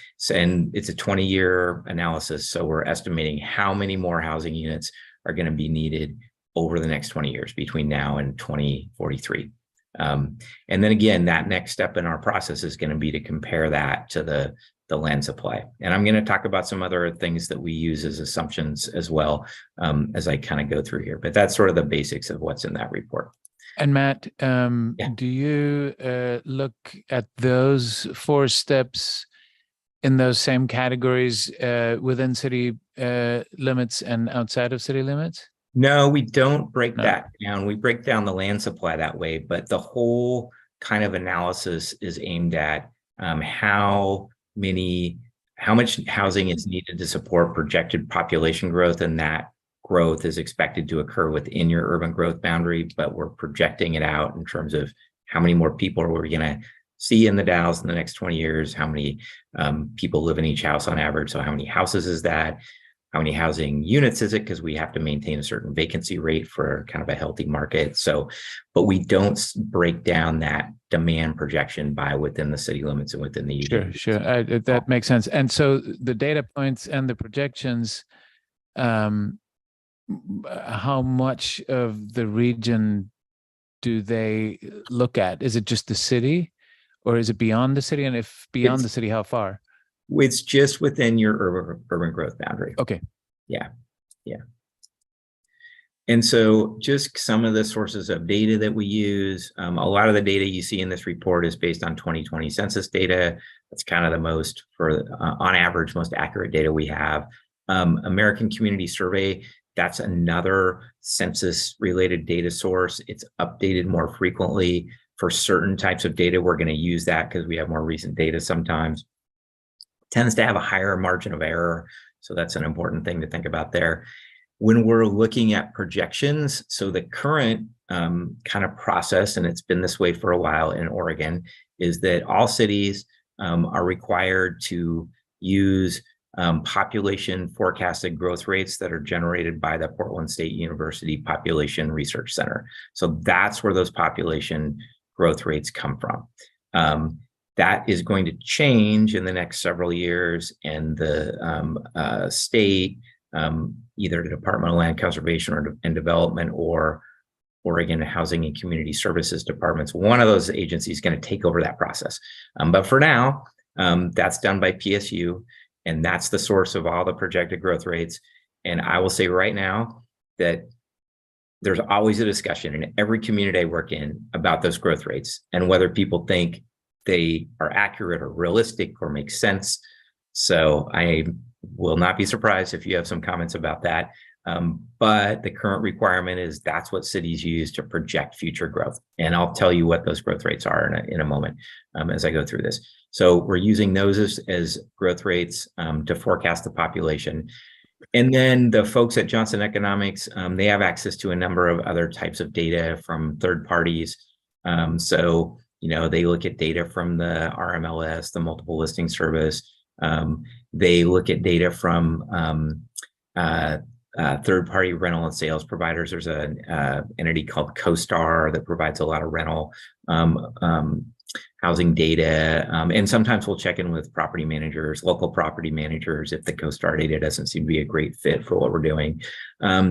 it's a 20-year analysis. So we're estimating how many more housing units are going to be needed over the next 20 years between now and 2043. And then again, that next step in our process is going to be to compare that to the land supply. And I'm going to talk about some other things that we use as assumptions as well, as I kind of go through here. But that's sort of the basics of what's in that report. And Matt, do you look at those 4 steps in those same categories within city limits and outside of city limits? No, we don't break that down. We break down the land supply that way, but the whole kind of analysis is aimed at how much housing is needed to support projected population growth, and that growth is expected to occur within your urban growth boundary, but we're projecting it out in terms of how many more people are we going to see in the Dalles in the next 20 years, how many people live in each house on average, so how many houses is that, how many housing units is it, because we have to maintain a certain vacancy rate for kind of a healthy market. So, but we don't break down that demand projection by within the city limits and within the Sure. That makes sense. And so the data points and the projections, how much of the region do they look at? Is it just the city, or is it beyond the city? And if beyond the city, how far? It's just within your urban growth boundary. Okay. Yeah. And so just some of the sources of data that we use, a lot of the data you see in this report is based on 2020 census data. That's kind of the most, on average, most accurate data we have. American Community Survey, that's another census related data source. It's updated more frequently. For certain types of data, we're going to use that because we have more recent data sometimes. Tends to have a higher margin of error. So that's an important thing to think about there. When we're looking at projections, so the current kind of process, and it's been this way for a while in Oregon, is that all cities are required to use population forecasted growth rates that are generated by the Portland State University Population Research Center. So that's where those population growth rates come from. That is going to change in the next several years, and the state, either the Department of Land Conservation and Development or Oregon Housing and Community Services Departments, one of those agencies is going to take over that process. But for now, That's done by PSU, and that's the source of all the projected growth rates. And I will say right now that there's always a discussion in every community I work in about those growth rates and whether people think they are accurate or realistic or make sense. So I will not be surprised if you have some comments about that. But the current requirement is that's what cities use to project future growth. And I'll tell you what those growth rates are in a moment as I go through this. So we're using those as growth rates to forecast the population. And then the folks at Johnson Economics, they have access to a number of other types of data from third parties. So, you know, they look at data from the RMLS, the Multiple Listing Service. They look at data from third-party rental and sales providers. There's an entity called CoStar that provides a lot of rental housing data. And sometimes we'll check in with property managers, local property managers, if the CoStar data doesn't seem to be a great fit for what we're doing.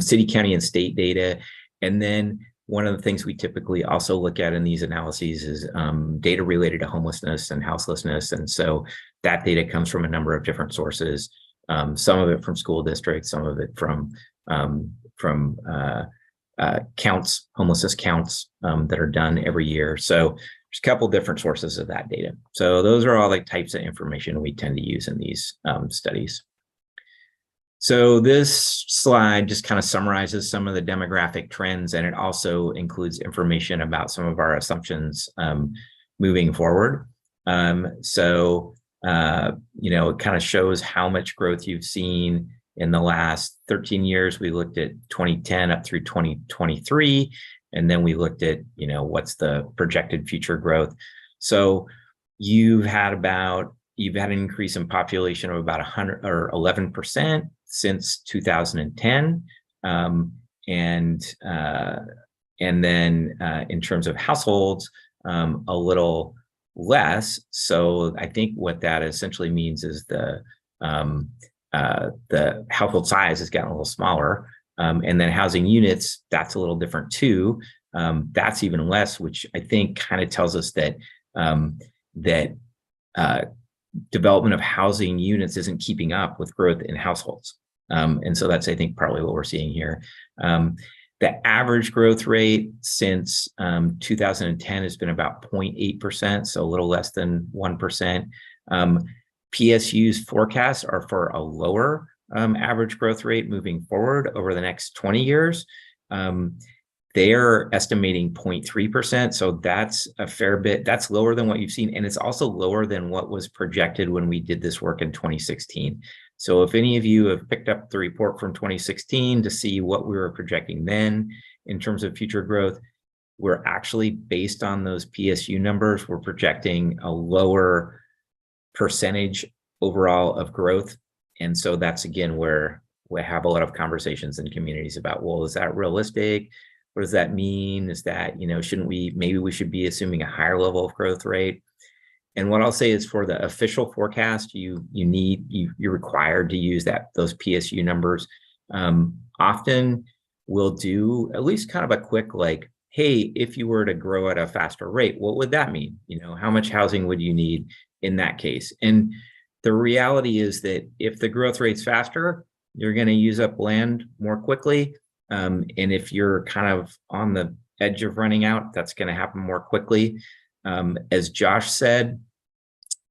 City, county, and state data. And then one of the things we typically also look at in these analyses is data related to homelessness and houselessness. And so that data comes from a number of different sources. Some of it from school districts, some of it from counts, homelessness counts that are done every year. So there's a couple different sources of that data. So those are all the types of information we tend to use in these studies. So this slide just kind of summarizes some of the demographic trends, and it also includes information about some of our assumptions moving forward. You know, it kind of shows how much growth you've seen in the last 13 years. We looked at 2010 up through 2023, and then we looked at, you know, what's the projected future growth. So you've had an increase in population of about 100 or 11% since 2010. And then in terms of households, a little less. So I think what that essentially means is the household size has gotten a little smaller. And then housing units, that's a little different too. That's even less, which I think kind of tells us that development of housing units isn't keeping up with growth in households. And so that's, I think, partly what we're seeing here. The average growth rate since 2010 has been about 0.8%, so a little less than 1%. PSU's forecasts are for a lower average growth rate moving forward over the next 20 years. They're estimating 0.3%, so that's a fair bit. That's lower than what you've seen, and it's also lower than what was projected when we did this work in 2016. So if any of you have picked up the report from 2016 to see what we were projecting then in terms of future growth, we're actually, based on those PSU numbers, we're projecting a lower percentage overall of growth. And so that's, again, where we have a lot of conversations in communities about, well, is that realistic? What does that mean? Is that, you know, maybe we should be assuming a higher level of growth rate? And what I'll say is, for the official forecast, you're required to use those PSU numbers. Often we'll do at least kind of a quick, like, hey, if you were to grow at a faster rate, what would that mean? You know, how much housing would you need in that case? And the reality is that if the growth rate's faster, you're going to use up land more quickly. And if you're kind of on the edge of running out, that's going to happen more quickly. As Josh said,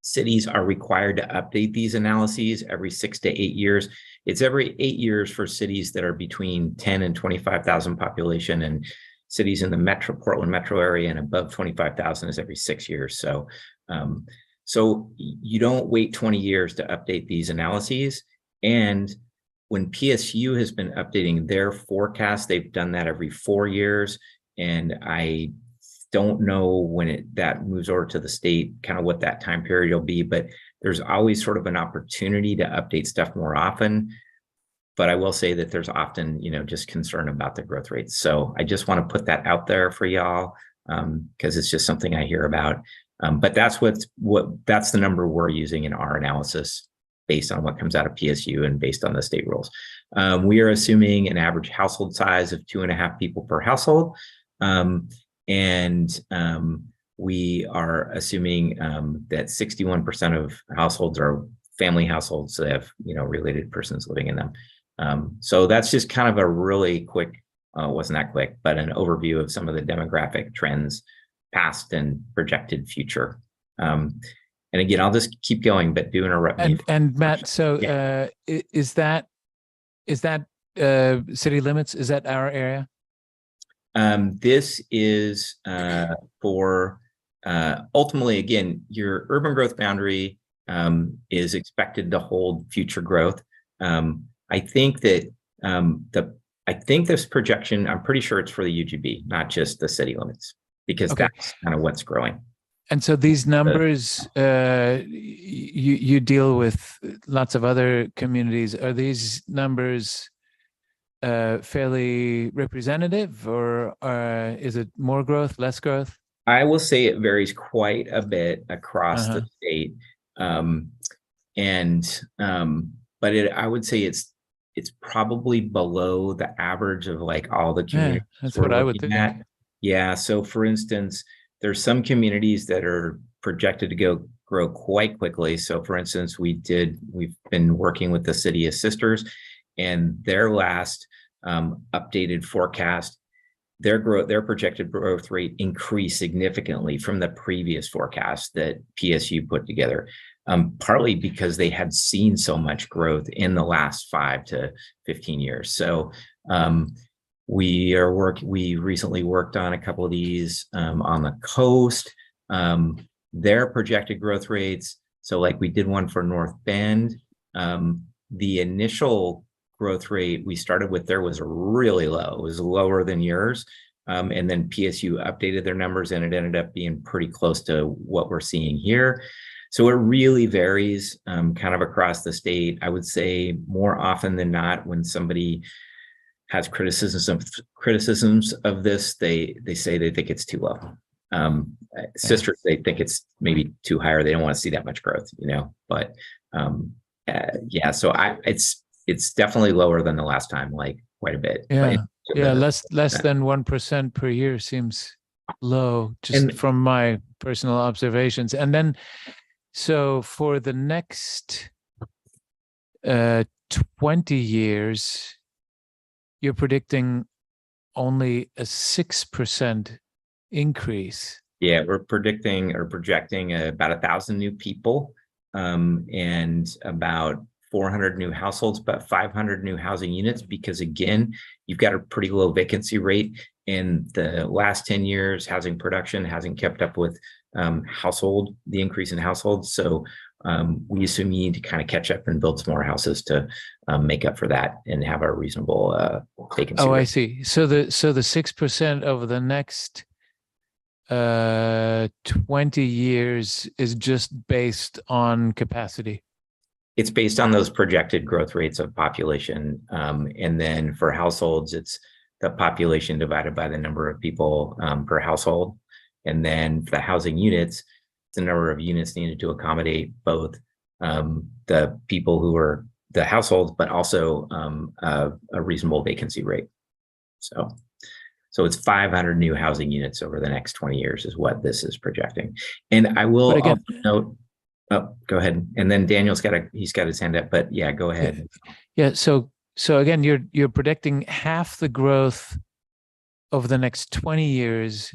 cities are required to update these analyses every 6 to 8 years. It's every 8 years for cities that are between 10 and 25,000 population, and cities in the Portland metro area and above 25,000 is every 6 years. So, so you don't wait 20 years to update these analyses. And when PSU has been updating their forecast, they've done that every 4 years. And I don't know when that moves over to the state, kind of what that time period will be, but there's always sort of an opportunity to update stuff more often. But I will say that there's often, you know, just concern about the growth rates. So I just want to put that out there for y'all, because it's just something I hear about. But that's that's the number we're using in our analysis based on what comes out of PSU and based on the state rules. We are assuming an average household size of 2.5 people per household. we are assuming that 61% of households are family households that have, related persons living in them. So that's just kind of a really quick, wasn't that quick, but an overview of some of the demographic trends, past and projected future. And again, I'll just keep going, but do interrupt me. And Matt, so Yeah. is that city limits? Is that our area? This is for ultimately, again, your urban growth boundary is expected to hold future growth. I think that I think this projection, I'm pretty sure it's for the UGB, not just the city limits, because Okay. that's kind of what's growing. And so these numbers, you deal with lots of other communities. Are these numbers fairly representative, or is it more growth, less growth? I will say it varies quite a bit across the state. But I would say it's probably below the average of like all the communities. That's we're what I would looking think. at. Yeah. So for instance, there's some communities that are projected to grow quite quickly. So for instance, we've been working with the City of Sisters, and their last updated forecast, their projected growth rate increased significantly from the previous forecast that PSU put together. Partly because they had seen so much growth in the last 5 to 15 years. So we recently worked on a couple of these on the coast. Their projected growth rates. So like we did one for North Bend. The initial growth rate we started with there was really low. It was lower than yours. And then PSU updated their numbers, and it ended up being pretty close to what we're seeing here. So it really varies kind of across the state. I would say more often than not, when somebody has criticisms of this, they say they think it's too low. Sisters, they think it's maybe too high, or they don't want to see that much growth, but yeah, so it's definitely lower than the last time, like quite a bit. Yeah, less than 1% per year seems low, just from my personal observations. And then, so for the next 20 years, you're predicting only a 6% increase. Yeah, we're predicting or projecting about 1,000 new people and about 400 new households, but 500 new housing units, because again, you've got a pretty low vacancy rate. In the last 10 years, housing production hasn't kept up with the increase in households. So we assume you need to kind of catch up and build some more houses to make up for that and have a reasonable vacancy rate. I see. So the 6% over the next 20 years is just based on capacity. It's based on those projected growth rates of population. And then for households, it's the population divided by the number of people per household. And then for the housing units, it's the number of units needed to accommodate both the people who are the households, but also a reasonable vacancy rate. So it's 500 new housing units over the next 20 years is what this is projecting. And I will also note, go ahead. And then Daniel's he's got his hand up, but yeah, go ahead. Yeah. So again, you're predicting half the growth over the next 20 years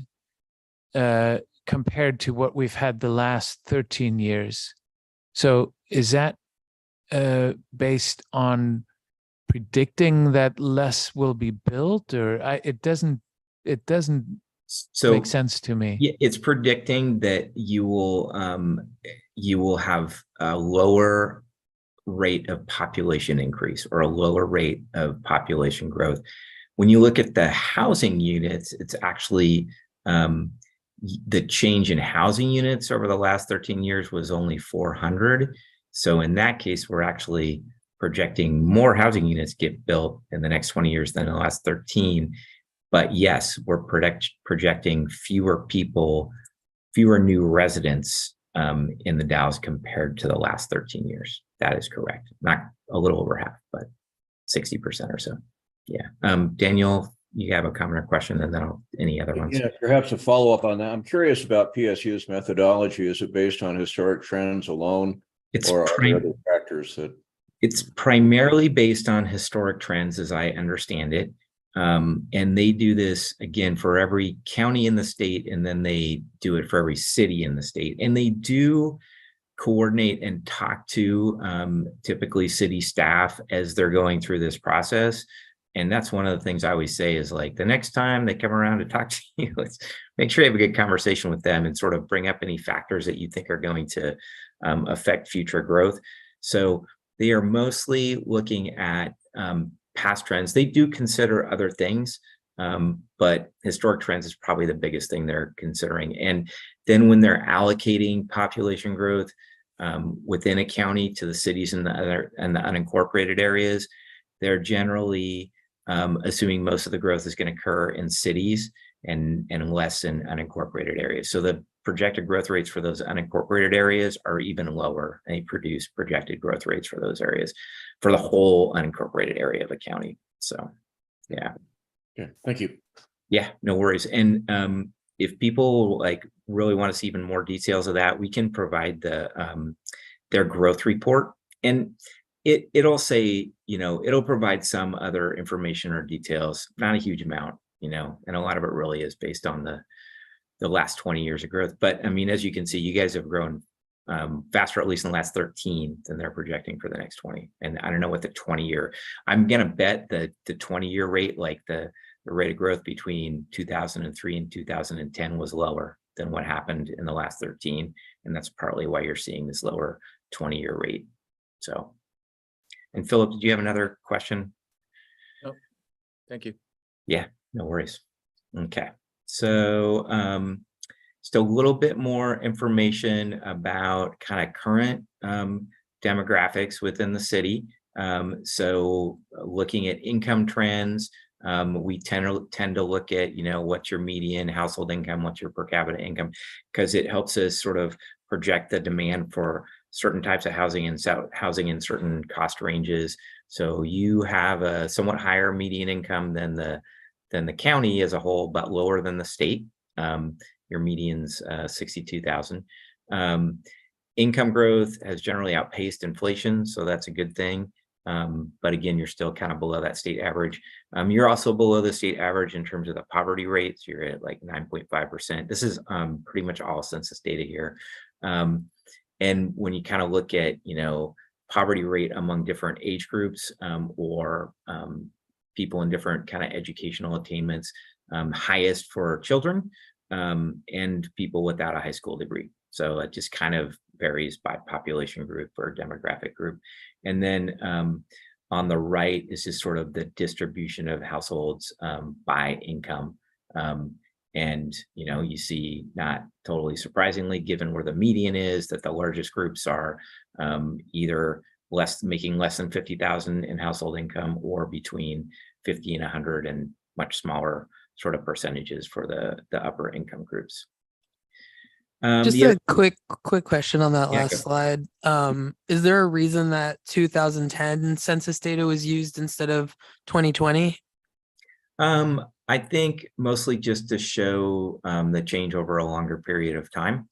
compared to what we've had the last 13 years. So is that based on predicting that less will be built, or it doesn't make sense to me? Yeah, it's predicting that you will have a lower rate of population increase or a lower rate of population growth. When you look at the housing units, it's actually the change in housing units over the last 13 years was only 400. So in that case, we're actually projecting more housing units get built in the next 20 years than in the last 13. But yes, we're projecting fewer new residents in the Dalles compared to the last 13 years. That is correct. Not a little over half, but 60% or so. Yeah. Daniel, you have a comment or question, and then any other ones. Yeah, perhaps a follow-up on that. I'm curious about PSU's methodology. Is it based on historic trends alone? It's Or are there other factors that? It's primarily based on historic trends, as I understand it. And they do this again for every county in the state, and then they do it for every city in the state. And they do coordinate and talk to typically city staff as they're going through this process. And that's one of the things I always say is like, the next time they come around to talk to you, let's make sure you have a good conversation with them and sort of bring up any factors that you think are going to affect future growth. So they are mostly looking at past trends. They do consider other things, but historic trends is probably the biggest thing they're considering. And then when they're allocating population growth within a county to the cities and the unincorporated areas, they're generally assuming most of the growth is going to occur in cities and less in unincorporated areas. So the projected growth rates for those unincorporated areas are even lower. They produce projected growth rates for those areas for the whole unincorporated area of a county. So, yeah. Yeah, thank you. Yeah, no worries. And if people like really want to see even more details of that, we can provide their growth report, and it'll say, you know, it'll provide some other information or details, not a huge amount, you know, and a lot of it really is based on the last 20 years of growth. But I mean, as you can see, you guys have grown faster, at least in the last 13 than they're projecting for the next 20. And I don't know what the 20-year, I'm going to bet the 20-year rate, like the rate of growth between 2003 and 2010 was lower than what happened in the last 13. And that's partly why you're seeing this lower 20-year rate. So, and Philip, did you have another question? Nope. Thank you. Yeah, no worries. Okay. So just a little bit more information about kind of current demographics within the city. So looking at income trends, we tend to look at, you know, what's your median household income, what's your per capita income, because it helps us sort of project the demand for certain types of housing and housing in certain cost ranges. So you have a somewhat higher median income than the county as a whole, but lower than the state. Your median's 62,000. Income growth has generally outpaced inflation, so that's a good thing. But again, you're still kind of below that state average. You're also below the state average in terms of the poverty rates. You're at like 9.5%. This is pretty much all census data here. And when you kind of look at, you know, poverty rate among different age groups or people in different kind of educational attainments, highest for children and people without a high school degree. So it just kind of varies by population group or demographic group. And then on the right is just sort of the distribution of households by income. And, you know, you see, not totally surprisingly, given where the median is, that the largest groups are either making less than 50,000 in household income, or between 50 and 100, and much smaller sort of percentages for the upper income groups. Just a quick question on that Yeah, last slide. Is there a reason that 2010 census data was used instead of 2020? I think mostly just to show the change over a longer period of time.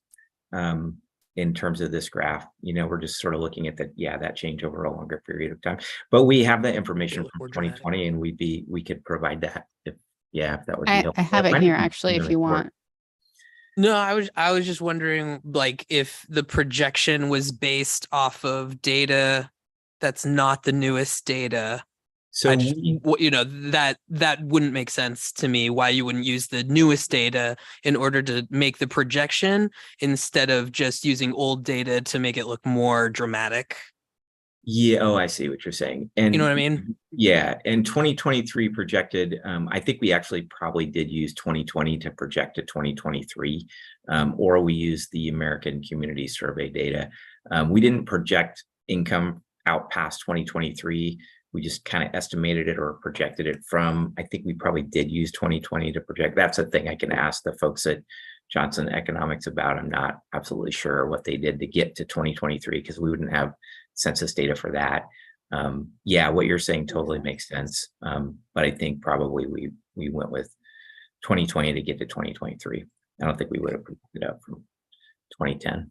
In terms of this graph, you know, we're just sort of looking at that change over a longer period of time. But we have the information from 2020, and we could provide that if that would be helpful. I have it here actually, if you want. No, I was just wondering, like, if the projection was based off of data that's not the newest data. So you know, that wouldn't make sense to me, why you wouldn't use the newest data in order to make the projection instead of just using old data to make it look more dramatic. Yeah. Oh, I see what you're saying. And you know what I mean? Yeah. And 2023 projected, I think we actually probably did use 2020 to project to 2023, or we used the American Community Survey data. We didn't project income out past 2023. We just kind of estimated it or projected it from, I think we probably did use 2020 to project. That's a thing I can ask the folks at Johnson Economics about. I'm not absolutely sure what they did to get to 2023, because we wouldn't have census data for that. Yeah, what you're saying totally makes sense. But I think probably we went with 2020 to get to 2023. I don't think we would have put it up from 2010.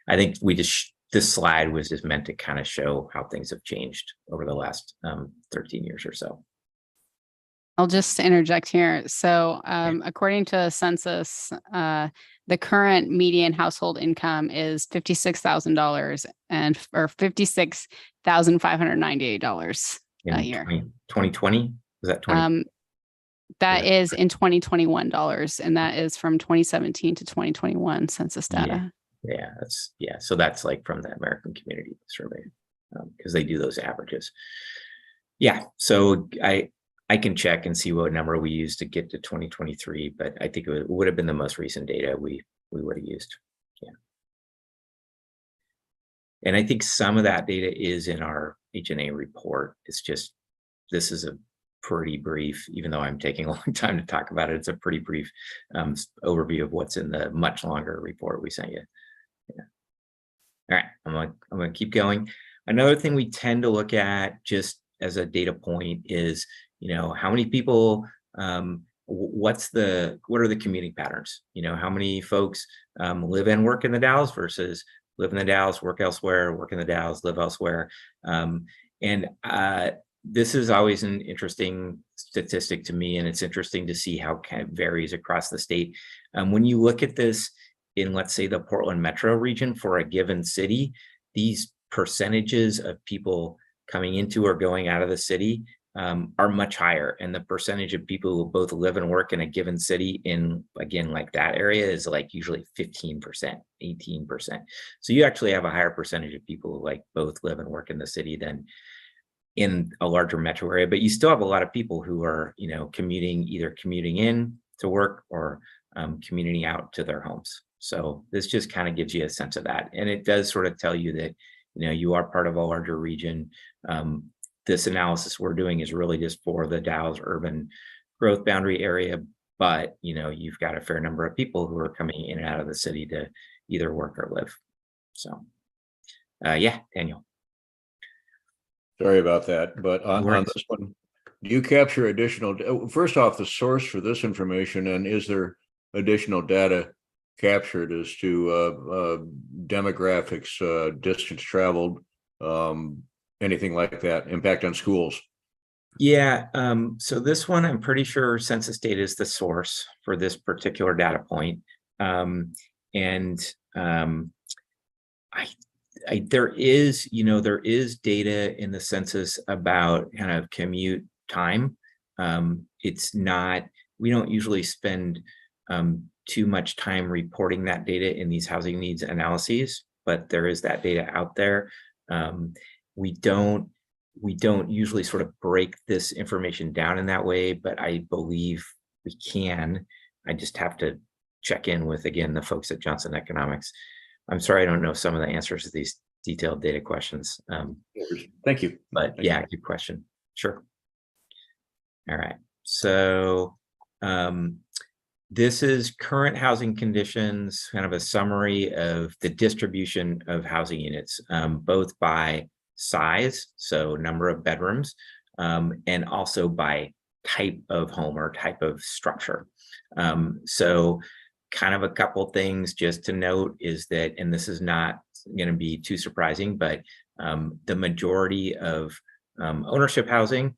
I think we just, this slide was just meant to kind of show how things have changed over the last 13 years or so. I'll just interject here. So according to census, the current median household income is $56,000 and or $56,598 a year. 2020? Was that 20? That is in 2021 dollars, and that is from 2017 to 2021 census data. Yeah, so that's like from the American Community Survey, because they do those averages. Yeah, so I can check and see what number we used to get to 2023, but I think it would have been the most recent data we would have used. Yeah. And I think some of that data is in our HNA report. It's just, this is a pretty brief, even though I'm taking a long time to talk about it, it's a pretty brief overview of what's in the much longer report we sent you. Yeah. All right, I'm gonna keep going. Another thing we tend to look at just as a data point is, you know, how many people, what are the commuting patterns? You know, how many folks live and work in the Dalles versus live in the Dalles, work elsewhere, work in the Dalles, live elsewhere. This is always an interesting statistic to me, and it's interesting to see how it kind of varies across the state. When you look at this in, let's say, the Portland metro region for a given city, these percentages of people coming into or going out of the city are much higher. And the percentage of people who both live and work in a given city in, again, like that area is like usually 15%, 18%. So you actually have a higher percentage of people who like both live and work in the city than in a larger metro area, but you still have a lot of people who are, you know, either commuting in to work or commuting out to their homes. So this just kind of gives you a sense of that. And it does sort of tell you that, you know, you are part of a larger region. This analysis we're doing is really just for the Dalles urban growth boundary area, but, you know, you've got a fair number of people who are coming in and out of the city to either work or live. So, yeah, Daniel. Sorry about that, but on this one, do you capture additional, first off, the source for this information, and is there additional data captured as to demographics, distance traveled, anything like that, impact on schools? Yeah, so this one, I'm pretty sure census data is the source for this particular data point. There is, you know, there is data in the census about kind of commute time. It's not, we don't usually spend too much time reporting that data in these housing needs analyses, but there is that data out there. We don't usually sort of break this information down in that way, but I believe we can. I just have to check in with, again, the folks at Johnson Economics. I'm sorry, I don't know some of the answers to these detailed data questions. Thank you. But yeah, good question. Sure. All right. So this is current housing conditions, kind of a summary of the distribution of housing units, both by size, so number of bedrooms, and also by type of home or type of structure. So kind of a couple things just to note is that, and this is not going to be too surprising, but the majority of ownership housing,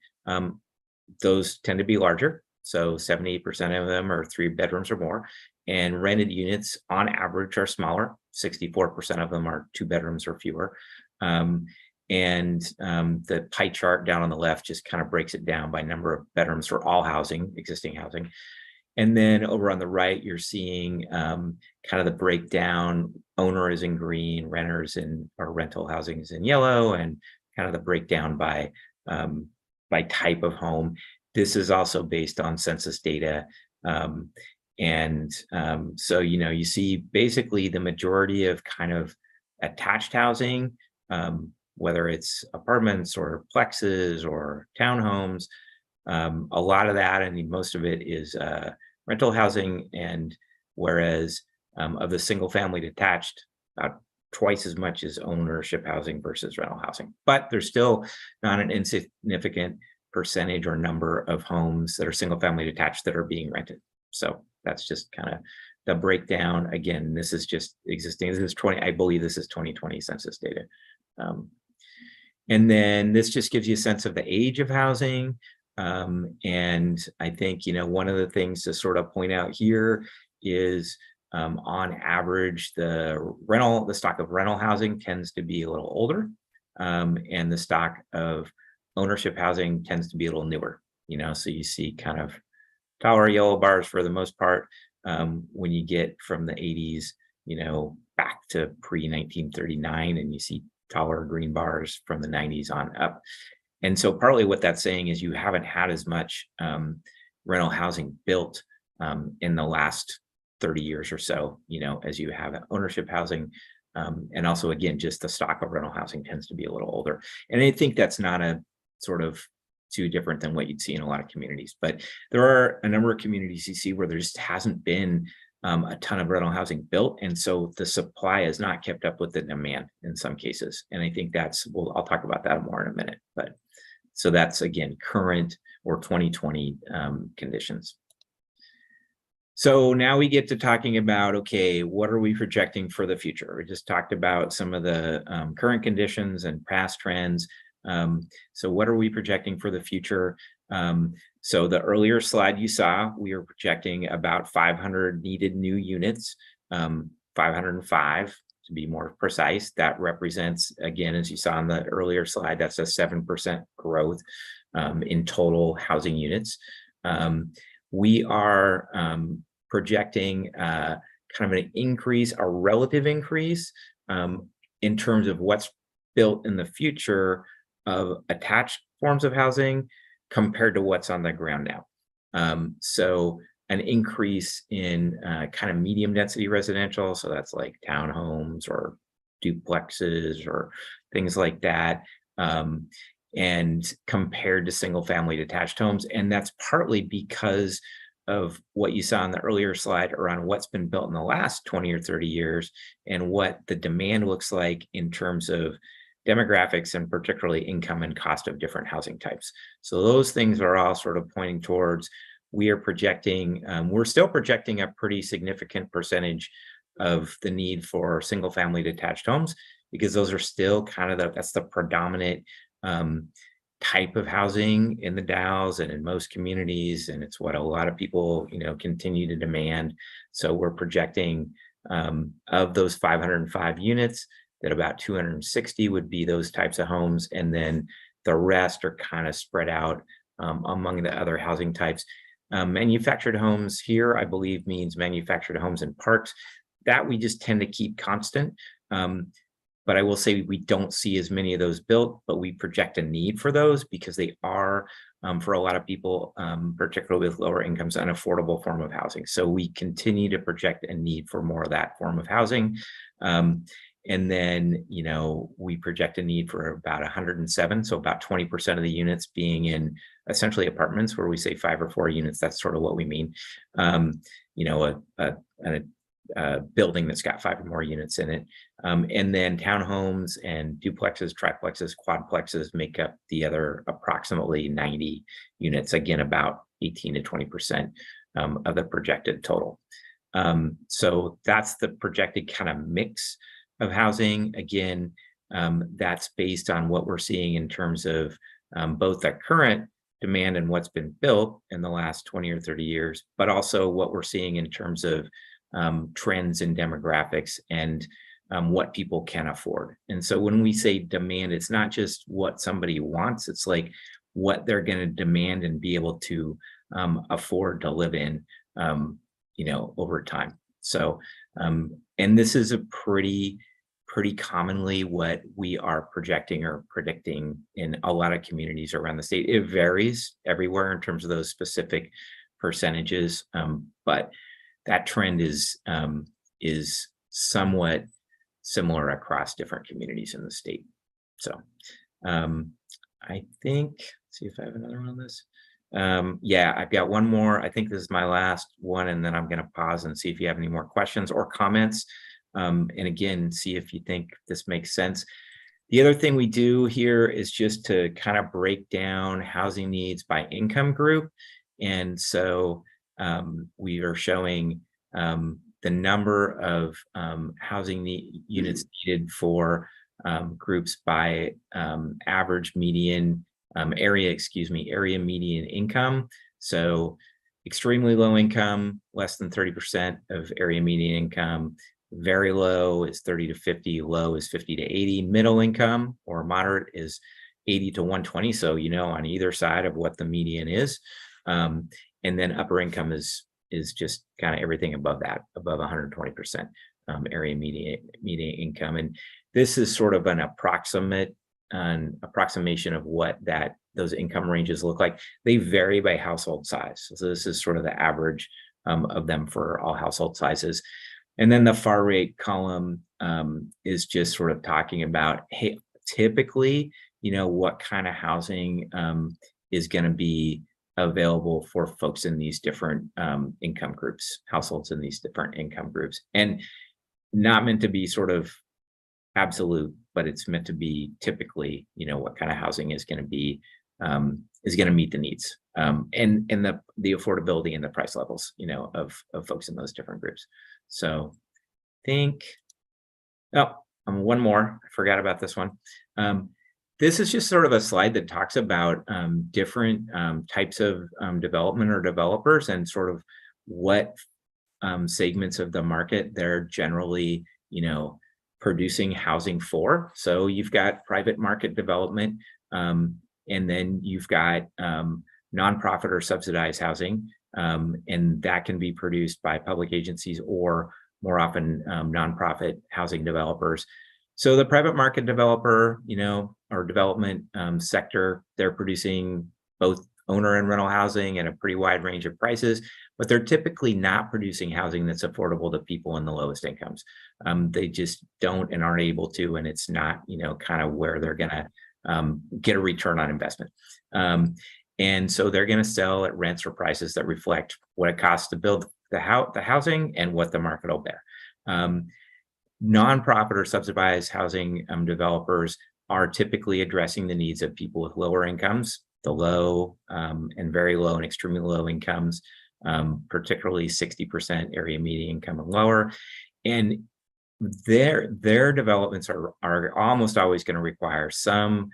those tend to be larger. So 78% of them are 3 bedrooms or more, and rented units on average are smaller. 64% of them are 2 bedrooms or fewer. The pie chart down on the left just kind of breaks it down by number of bedrooms for all housing, existing housing. And then over on the right, you're seeing kind of the breakdown. Owner is in green, renters or rental housing is in yellow, and kind of the breakdown by type of home. This is also based on census data. So, you know, you see basically the majority of kind of attached housing, whether it's apartments or plexes or townhomes, a lot of that, and most of it is rental housing. And whereas of the single family detached, about twice as much as ownership housing versus rental housing, but there's still not an insignificant percentage or number of homes that are single family detached that are being rented. So that's just kind of the breakdown. Again, this is just existing. This is I believe this is 2020 census data. And then this just gives you a sense of the age of housing. And I think, one of the things to sort of point out here is on average, the stock of rental housing tends to be a little older. And the stock of ownership housing tends to be a little newer, so you see kind of taller yellow bars for the most part. When you get from the 80s, back to pre-1939, and you see taller green bars from the 90s on up. And so partly what that's saying is you haven't had as much rental housing built in the last 30 years or so, as you have ownership housing. And also, again, just the stock of rental housing tends to be a little older. And I think that's not a sort of too different than what you'd see in a lot of communities. But there are a number of communities you see where there just hasn't been a ton of rental housing built. And so the supply has not kept up with the demand in some cases. And I think I'll talk about that more in a minute. But so that's, again, current or 2020 conditions. So now we get to talking about, okay, what are we projecting for the future? We just talked about some of the current conditions and past trends. So what are we projecting for the future? So the earlier slide you saw, we are projecting about 500 needed new units, 505 to be more precise. That represents, again, as you saw in the earlier slide, that's a 7% growth in total housing units. We are projecting kind of an increase, a relative increase in terms of what's built in the future of attached forms of housing compared to what's on the ground now. So an increase in kind of medium density residential. So that's like townhomes or duplexes or things like that. And compared to single family detached homes. And that's partly because of what you saw on the earlier slide around what's been built in the last 20 or 30 years and what the demand looks like in terms of demographics and particularly income and cost of different housing types. So those things are all sort of pointing towards, we are projecting, we're still projecting a pretty significant percentage of the need for single family detached homes, because those are still kind of that's the predominant type of housing in the Dalles and in most communities. And it's what a lot of people, continue to demand. So we're projecting of those 505 units, that about 260 would be those types of homes. And then the rest are kind of spread out among the other housing types. Manufactured homes here, I believe, means manufactured homes in parks. That we just tend to keep constant. But I will say we don't see as many of those built, but we project a need for those because they are, for a lot of people, particularly with lower incomes, an affordable form of housing. So we continue to project a need for more of that form of housing. And then, we project a need for about 107. So about 20% of the units being in essentially apartments where we say 5 or 4 units. That's sort of what we mean. A building that's got 5 or more units in it. And then townhomes and duplexes, triplexes, quadplexes make up the other approximately 90 units, again, about 18 to 20% of the projected total. So that's the projected kind of mix of housing. Again, that's based on what we're seeing in terms of both the current demand and what's been built in the last 20 or 30 years, but also what we're seeing in terms of trends in demographics and what people can afford. And so when we say demand, it's not just what somebody wants, it's like what they're going to demand and be able to afford to live in, over time. So, and this is a pretty commonly what we are projecting or predicting in a lot of communities around the state. It varies everywhere in terms of those specific percentages, but that trend is somewhat similar across different communities in the state. So I think, let's see if I have another one on this. Yeah, I've got one more. I think this is my last one, and then I'm going to pause and see if you have any more questions or comments. and again, see if you think this makes sense. The other thing we do here is just to kind of break down housing needs by income group. And so we are showing the number of housing units needed for groups by average median area median income. So extremely low income, less than 30% of area median income. Very low is 30 to 50, low is 50 to 80. Middle income or moderate is 80 to 120. So, you know, on either side of what the median is. And then upper income is just kind of everything above that, above 120% area median income. And this is sort of an approximation of what those income ranges look like. They vary by household size. So this is sort of the average of them for all household sizes. And then the far right column is just sort of talking about, hey, typically, you know, what kind of housing is going to be available for folks in these different income groups, households in these different income groups, and not meant to be sort of absolute, but it's meant to be typically, you know, what kind of housing is going to be is going to meet the needs and the affordability and the price levels, you know, of folks in those different groups. So one more, I forgot about this one. This is just sort of a slide that talks about different types of development or developers and sort of what segments of the market they're generally, you know, producing housing for. So you've got private market development, and then you've got nonprofit or subsidized housing, and that can be produced by public agencies or more often nonprofit housing developers. So the private market developer, you know, or development sector, they're producing both owner and rental housing at a pretty wide range of prices, but they're typically not producing housing that's affordable to people in the lowest incomes. They just don't and aren't able to, and it's not, you know, kind of where they're gonna get a return on investment. And so they're gonna sell at rents or prices that reflect what it costs to build the housing and what the market will bear. Nonprofit or subsidized housing developers are typically addressing the needs of people with lower incomes, the low and very low and extremely low incomes, particularly 60% area median income and lower. And their developments are almost always going to require some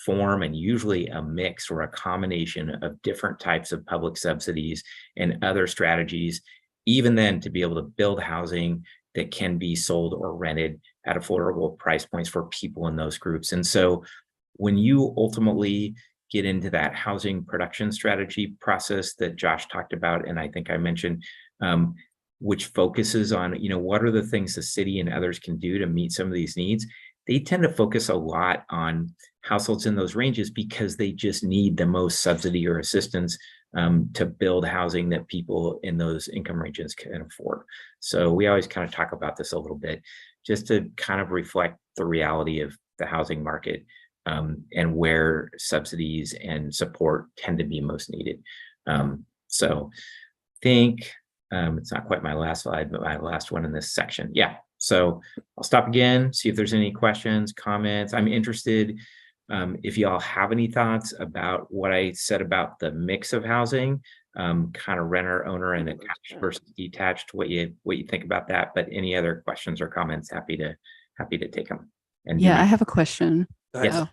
form and usually a mix or a combination of different types of public subsidies and other strategies, even then to be able to build housing that can be sold or rented at affordable price points for people in those groups. And so when you ultimately get into that housing production strategy process that Josh talked about, and I think I mentioned, which focuses on, you know, what are the things the city and others can do to meet some of these needs, they tend to focus a lot on households in those ranges because they just need the most subsidy or assistance to build housing that people in those income ranges can afford. So we always kind of talk about this a little bit just to kind of reflect the reality of the housing market and where subsidies and support tend to be most needed. So I think it's not quite my last slide, but my last one in this section. Yeah. So I'll stop again, see if there's any questions, comments. I'm interested if y'all have any thoughts about what I said about the mix of housing, kind of renter, owner, and attached versus detached, what you think about that. But any other questions or comments, happy to take them. And yeah, I have a question. Yes.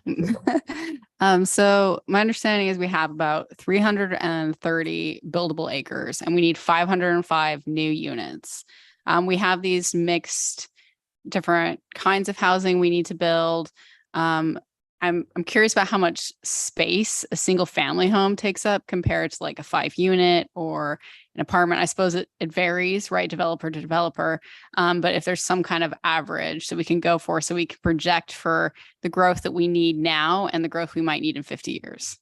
So my understanding is we have about 330 buildable acres and we need 505 new units. We have these mixed different kinds of housing we need to build. I'm curious about how much space a single family home takes up compared to like a 5-unit or an apartment. I suppose it varies, right? Developer to developer. But if there's some kind of average that we can go for, so we can project for the growth that we need now and the growth we might need in 50 years.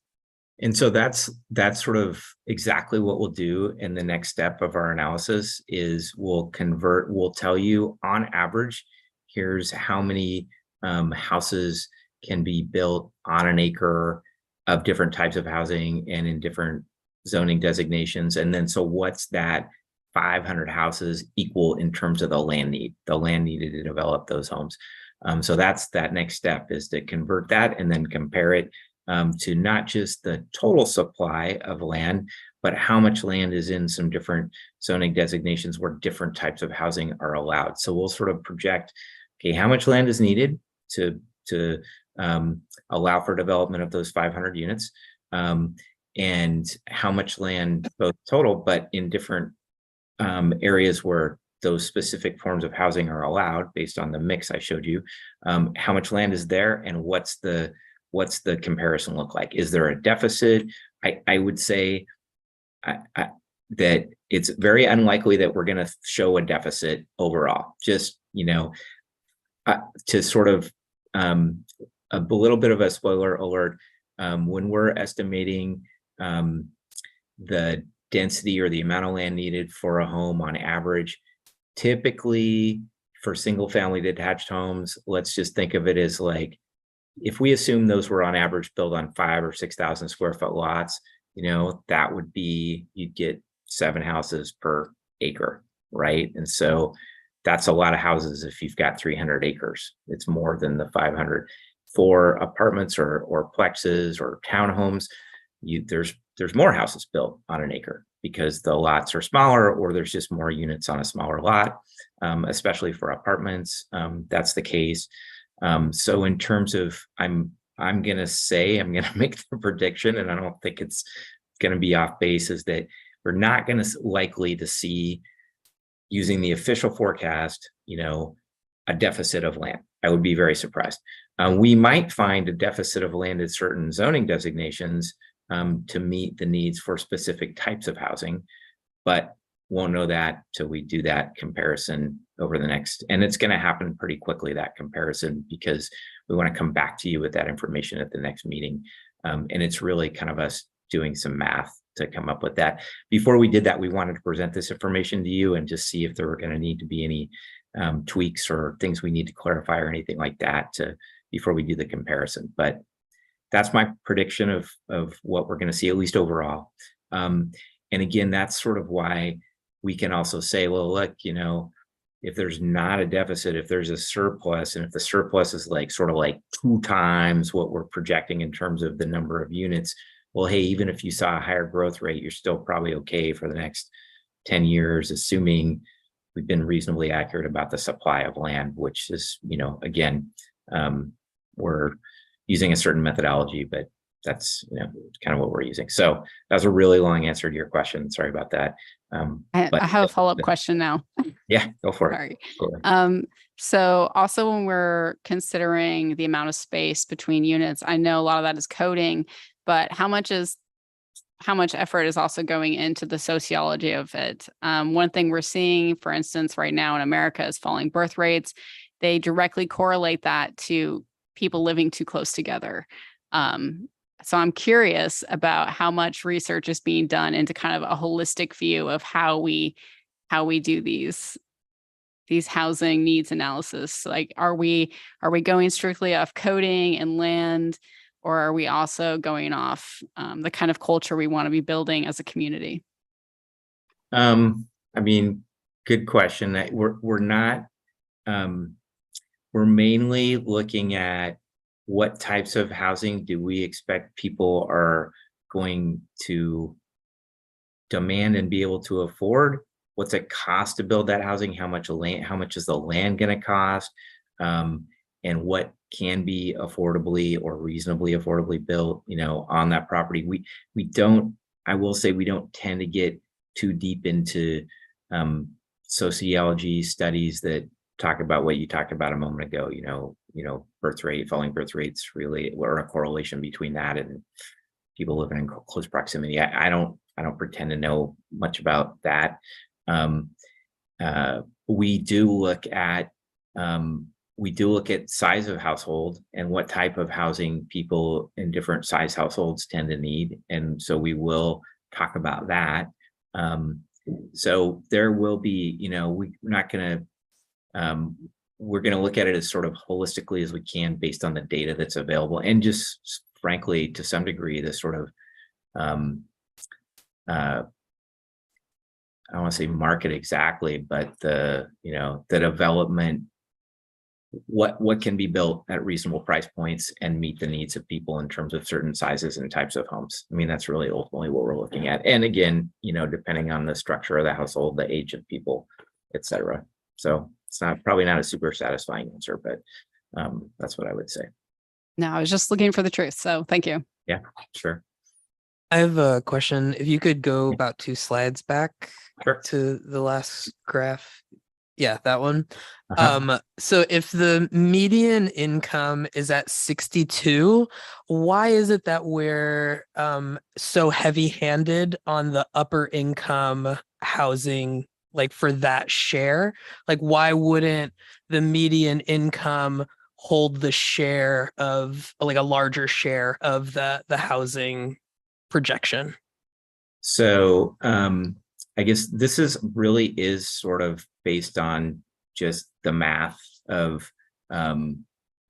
And so that's sort of exactly what we'll do in the next step of our analysis is we'll tell you on average, here's how many houses can be built on an acre of different types of housing and in different zoning designations. And then, so what's that 500 houses equal in terms of the land needed to develop those homes. So that's that next step, is to convert that and then compare it to not just the total supply of land, but how much land is in some different zoning designations where different types of housing are allowed. So we'll sort of project, okay, how much land is needed to allow for development of those 500 units, and how much land both total, but in different areas where those specific forms of housing are allowed based on the mix I showed you. How much land is there, and what's the comparison look like? Is there a deficit? I would say that it's very unlikely that we're going to show a deficit overall. Just, to sort of a little bit of a spoiler alert, when we're estimating the density or the amount of land needed for a home on average, typically for single family detached homes, let's just think of it as like, if we assume those were on average built on 5,000 or 6,000 square foot lots, that would be, you'd get 7 houses per acre, right? And so that's a lot of houses if you've got 300 acres. It's more than the 500. For apartments or plexes or townhomes, there's more houses built on an acre because the lots are smaller, or there's just more units on a smaller lot, especially for apartments. That's the case. So in terms of, I'm going to make the prediction, and I don't think it's going to be off base, is that we're not going to likely to see, using the official forecast, a deficit of land. I would be very surprised. We might find a deficit of land at certain zoning designations to meet the needs for specific types of housing, but won't know that till we do that comparison over the next, and it's going to happen pretty quickly, that comparison, because we want to come back to you with that information at the next meeting. And it's really kind of us doing some math to come up with that. Before we did that, we wanted to present this information to you and just see if there were going to need to be any tweaks or things we need to clarify or anything like that before we do the comparison. But that's my prediction of what we're going to see, at least overall. And again, that's sort of why we can also say, well, look, if there's not a deficit, if there's a surplus, and if the surplus is sort of like 2 times what we're projecting in terms of the number of units, well, hey, even if you saw a higher growth rate, you're still probably okay for the next 10 years, assuming we've been reasonably accurate about the supply of land, which is, again, we're using a certain methodology, but that's kind of what we're using. So that was a really long answer to your question. Sorry about that. I have a follow-up question now. Yeah, go for it. Sorry. Go ahead. So also when we're considering the amount of space between units, I know a lot of that is coding, but how much effort is also going into the sociology of it? One thing we're seeing, for instance, right now in America is falling birth rates. They directly correlate that to people living too close together. So I'm curious about how much research is being done into kind of a holistic view of how we do these housing needs analysis. Like, are we going strictly off coding and land, or are we also going off the kind of culture we want to be building as a community? Good question. We're mainly looking at what types of housing do we expect people are going to demand and be able to afford? What's it cost to build that housing? How much is the land going to cost? And what can be affordably or reasonably affordably built, on that property? I will say we don't tend to get too deep into sociology studies that talk about what you talked about a moment ago, falling birth rates, really, or a correlation between that and people living in close proximity. I don't pretend to know much about that. We do look at size of household and what type of housing people in different size households tend to need, and so we will talk about that. So there will be, we're going to look at it as sort of holistically as we can based on the data that's available, and just frankly, to some degree, the sort of I don't want to say market exactly, but the, you know, the development, what can be built at reasonable price points and meet the needs of people in terms of certain sizes and types of homes. I mean, that's really ultimately what we're looking at. And again, you know, depending on the structure of the household, the age of people, et cetera. So it's not probably not a super satisfying answer, but that's what I would say. No, I was just looking for the truth. So thank you. Yeah, sure. I have a question. If you could go about 2 slides back Sure. to the last graph. Yeah, that one. Uh-huh. So if the median income is at 62, why is it that we're so heavy-handed on the upper income housing, like for that share? Like, why wouldn't the median income hold the share of, like, a larger share of the housing projection? So I guess this is sort of based on just the math of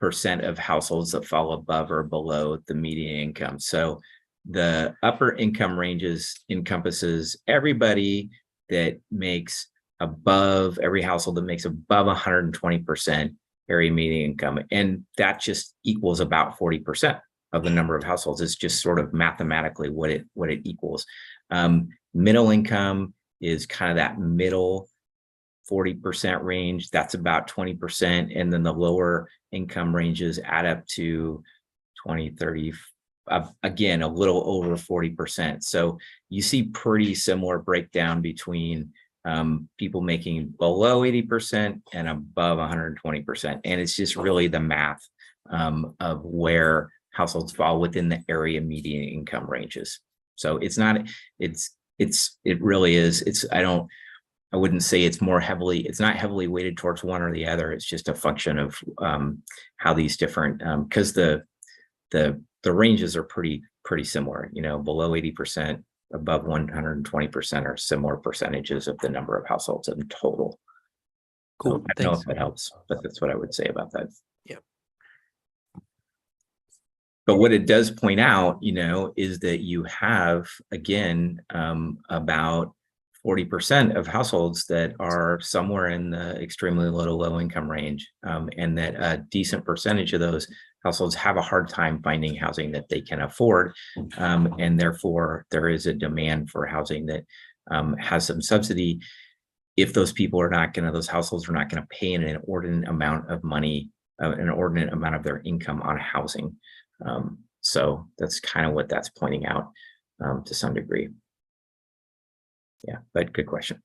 percent of households that fall above or below the median income. So the upper income ranges encompasses everybody that makes above, every household that makes above 120% area median income. And that just equals about 40% of the number of households. It's just sort of mathematically what it equals. Middle income is kind of that middle 40% range. That's about 20%. And then the lower income ranges add up to 20, 30, again, a little over 40%. So you see pretty similar breakdown between people making below 80% and above 120%. And it's just really the math of where households fall within the area median income ranges. So it's not, it really is, I wouldn't say it's not heavily weighted towards one or the other. It's just a function of how these different, because the ranges are pretty similar, you know, below 80%, above 120% are similar percentages of the number of households in total. Cool. So I don't know if that helps, but that's what I would say about that. Yeah. But what it does point out, you know, is that you have, again, about 40% of households that are somewhere in the extremely low income range, and that a decent percentage of those households have a hard time finding housing that they can afford, and therefore there is a demand for housing that has some subsidy. If those people are not going to, those households are not going to pay an inordinate amount of money, an inordinate amount of their income on housing. So that's kind of what that's pointing out to some degree. Yeah, but good question.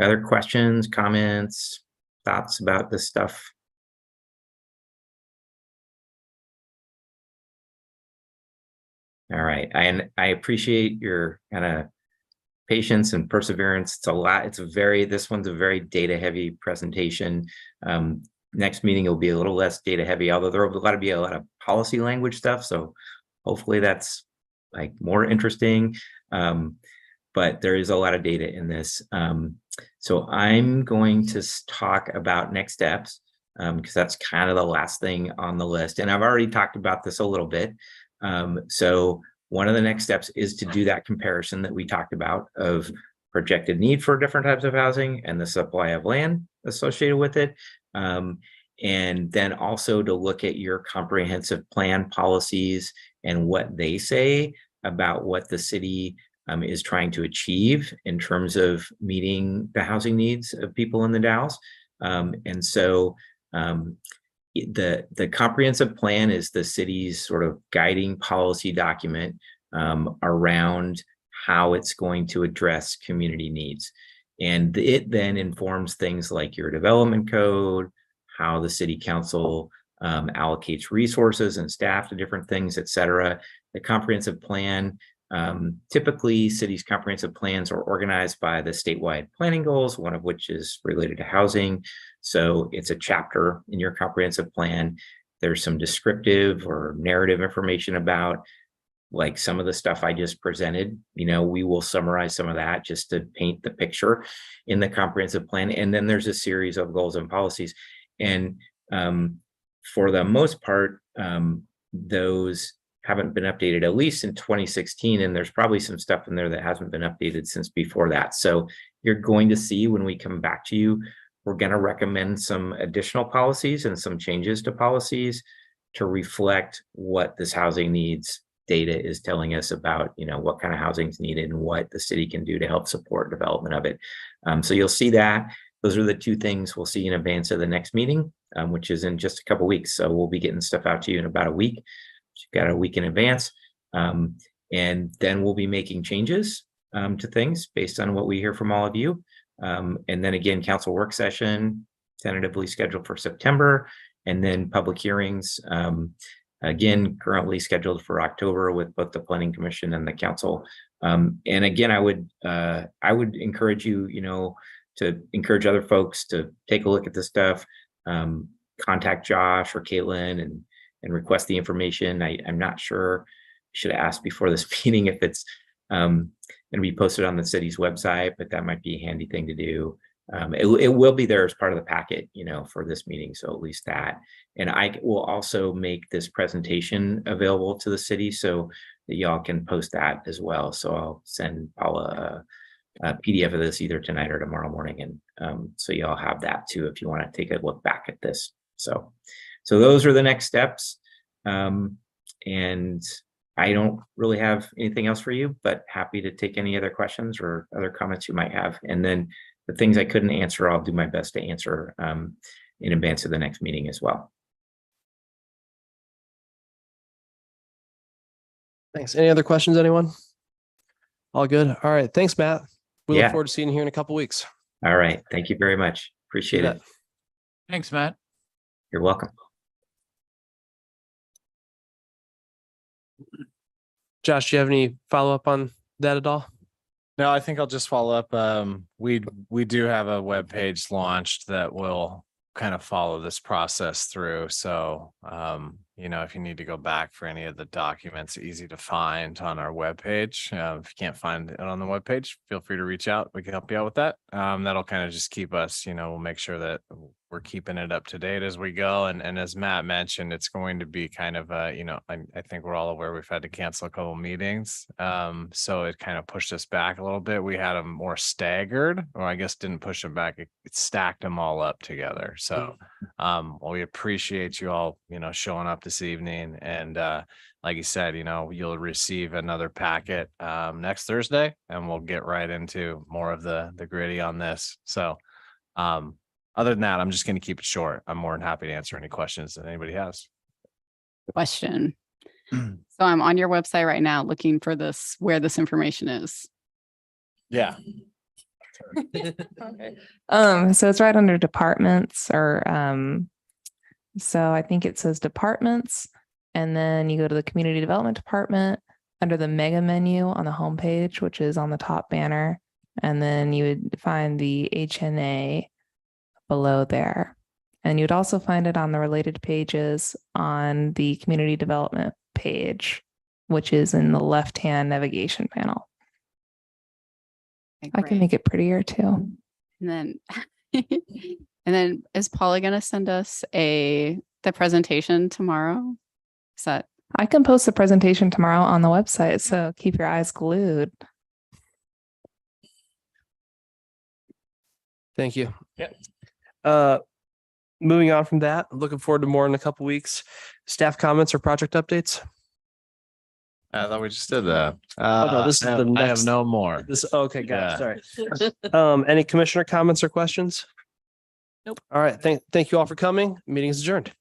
Other questions, comments, thoughts about this stuff? All right, and I appreciate your kind of patience and perseverance. It's a lot. This one's a very data heavy presentation. Next meeting will be a little less data heavy, although there will be a lot of policy language stuff. So hopefully that's like more interesting. But there is a lot of data in this. So I'm going to talk about next steps because that's kind of the last thing on the list. And I've already talked about this a little bit. So one of the next steps is to do that comparison that we talked about of projected need for different types of housing and the supply of land associated with it. And then also to look at your comprehensive plan policies and what they say about what the city is trying to achieve in terms of meeting the housing needs of people in the Dalles. And so the comprehensive plan is the city's sort of guiding policy document around how it's going to address community needs. And it then informs things like your development code, how the city council allocates resources and staff to different things, et cetera. The comprehensive plan, typically cities' comprehensive plans are organized by the statewide planning goals, one of which is related to housing. So it's a chapter in your comprehensive plan. There's some descriptive or narrative information about like some of the stuff I just presented. You know, we will summarize some of that just to paint the picture in the comprehensive plan. And then there's a series of goals and policies. And for the most part, those haven't been updated, at least in 2016. And there's probably some stuff in there that hasn't been updated since before that. So you're going to see when we come back to you, we're going to recommend some additional policies and some changes to policies to reflect what this housing needs data is telling us about, what kind of housing is needed and what the city can do to help support development of it. So you'll see that. Those are the two things we'll see in advance of the next meeting, which is in just a couple of weeks. So we'll be getting stuff out to you in about a week. You've got a week in advance. And then we'll be making changes to things based on what we hear from all of you. And then again, council work session tentatively scheduled for September, and then public hearings, again, currently scheduled for October with both the Planning Commission and the council. And again, I would encourage you, to encourage other folks to take a look at this stuff, contact Josh or Caitlin and request the information. I'm not sure, should have asked before this meeting if it's going to be posted on the city's website, but that might be a handy thing to do. It will be there as part of the packet, for this meeting. So at least that, and I will also make this presentation available to the city so that y'all can post that as well. So I'll send Paula a PDF of this either tonight or tomorrow morning. And so y'all have that too, if you want to take a look back at this. So those are the next steps. And I don't really have anything else for you, but happy to take any other questions or other comments you might have. And then the things I couldn't answer, I'll do my best to answer in advance of the next meeting as well. Thanks. Any other questions, anyone? All good. All right. Thanks, Matt. We Yeah. look forward to seeing you here in a couple weeks. All right. Thank you very much. Appreciate it. Thanks, Matt. You're welcome. Josh, do you have any follow-up on that at all? No, I think I'll just follow up. We do have a web page launched that will kind of follow this process through. So, if you need to go back for any of the documents, easy to find on our webpage. If you can't find it on the webpage, feel free to reach out. We can help you out with that. That'll kind of just keep us, we'll make sure that we're keeping it up to date as we go. And as Matt mentioned, it's going to be kind of I think we're all aware we've had to cancel a couple meetings. So it kind of pushed us back a little bit. We had them more staggered, or I guess didn't push them back. It stacked them all up together. So we appreciate you all, showing up this evening. And like you said, you'll receive another packet next Thursday, and we'll get right into more of the gritty on this. So other than that, I'm just going to keep it short. I'm more than happy to answer any questions that anybody has. Question. So I'm on your website right now looking for where this information is. Yeah. Okay. So it's right under departments, or so I think it says departments, and then you go to the community development department under the mega menu on the homepage, which is on the top banner, and then you would find the HNA below there. And you'd also find it on the related pages on the community development page, which is in the left-hand navigation panel. Okay, I can great. make it prettier too. And then is Paula going to send us the presentation tomorrow? Is that I can post the presentation tomorrow on the website, so keep your eyes glued. Thank you. Yeah. Moving on from that, looking forward to more in a couple weeks. Staff comments or project updates? I thought we just did that. no, this is the I have next- no more. Okay, got it. Sorry. Any commissioner comments or questions? Nope. All right. Thank you all for coming. Meeting is adjourned.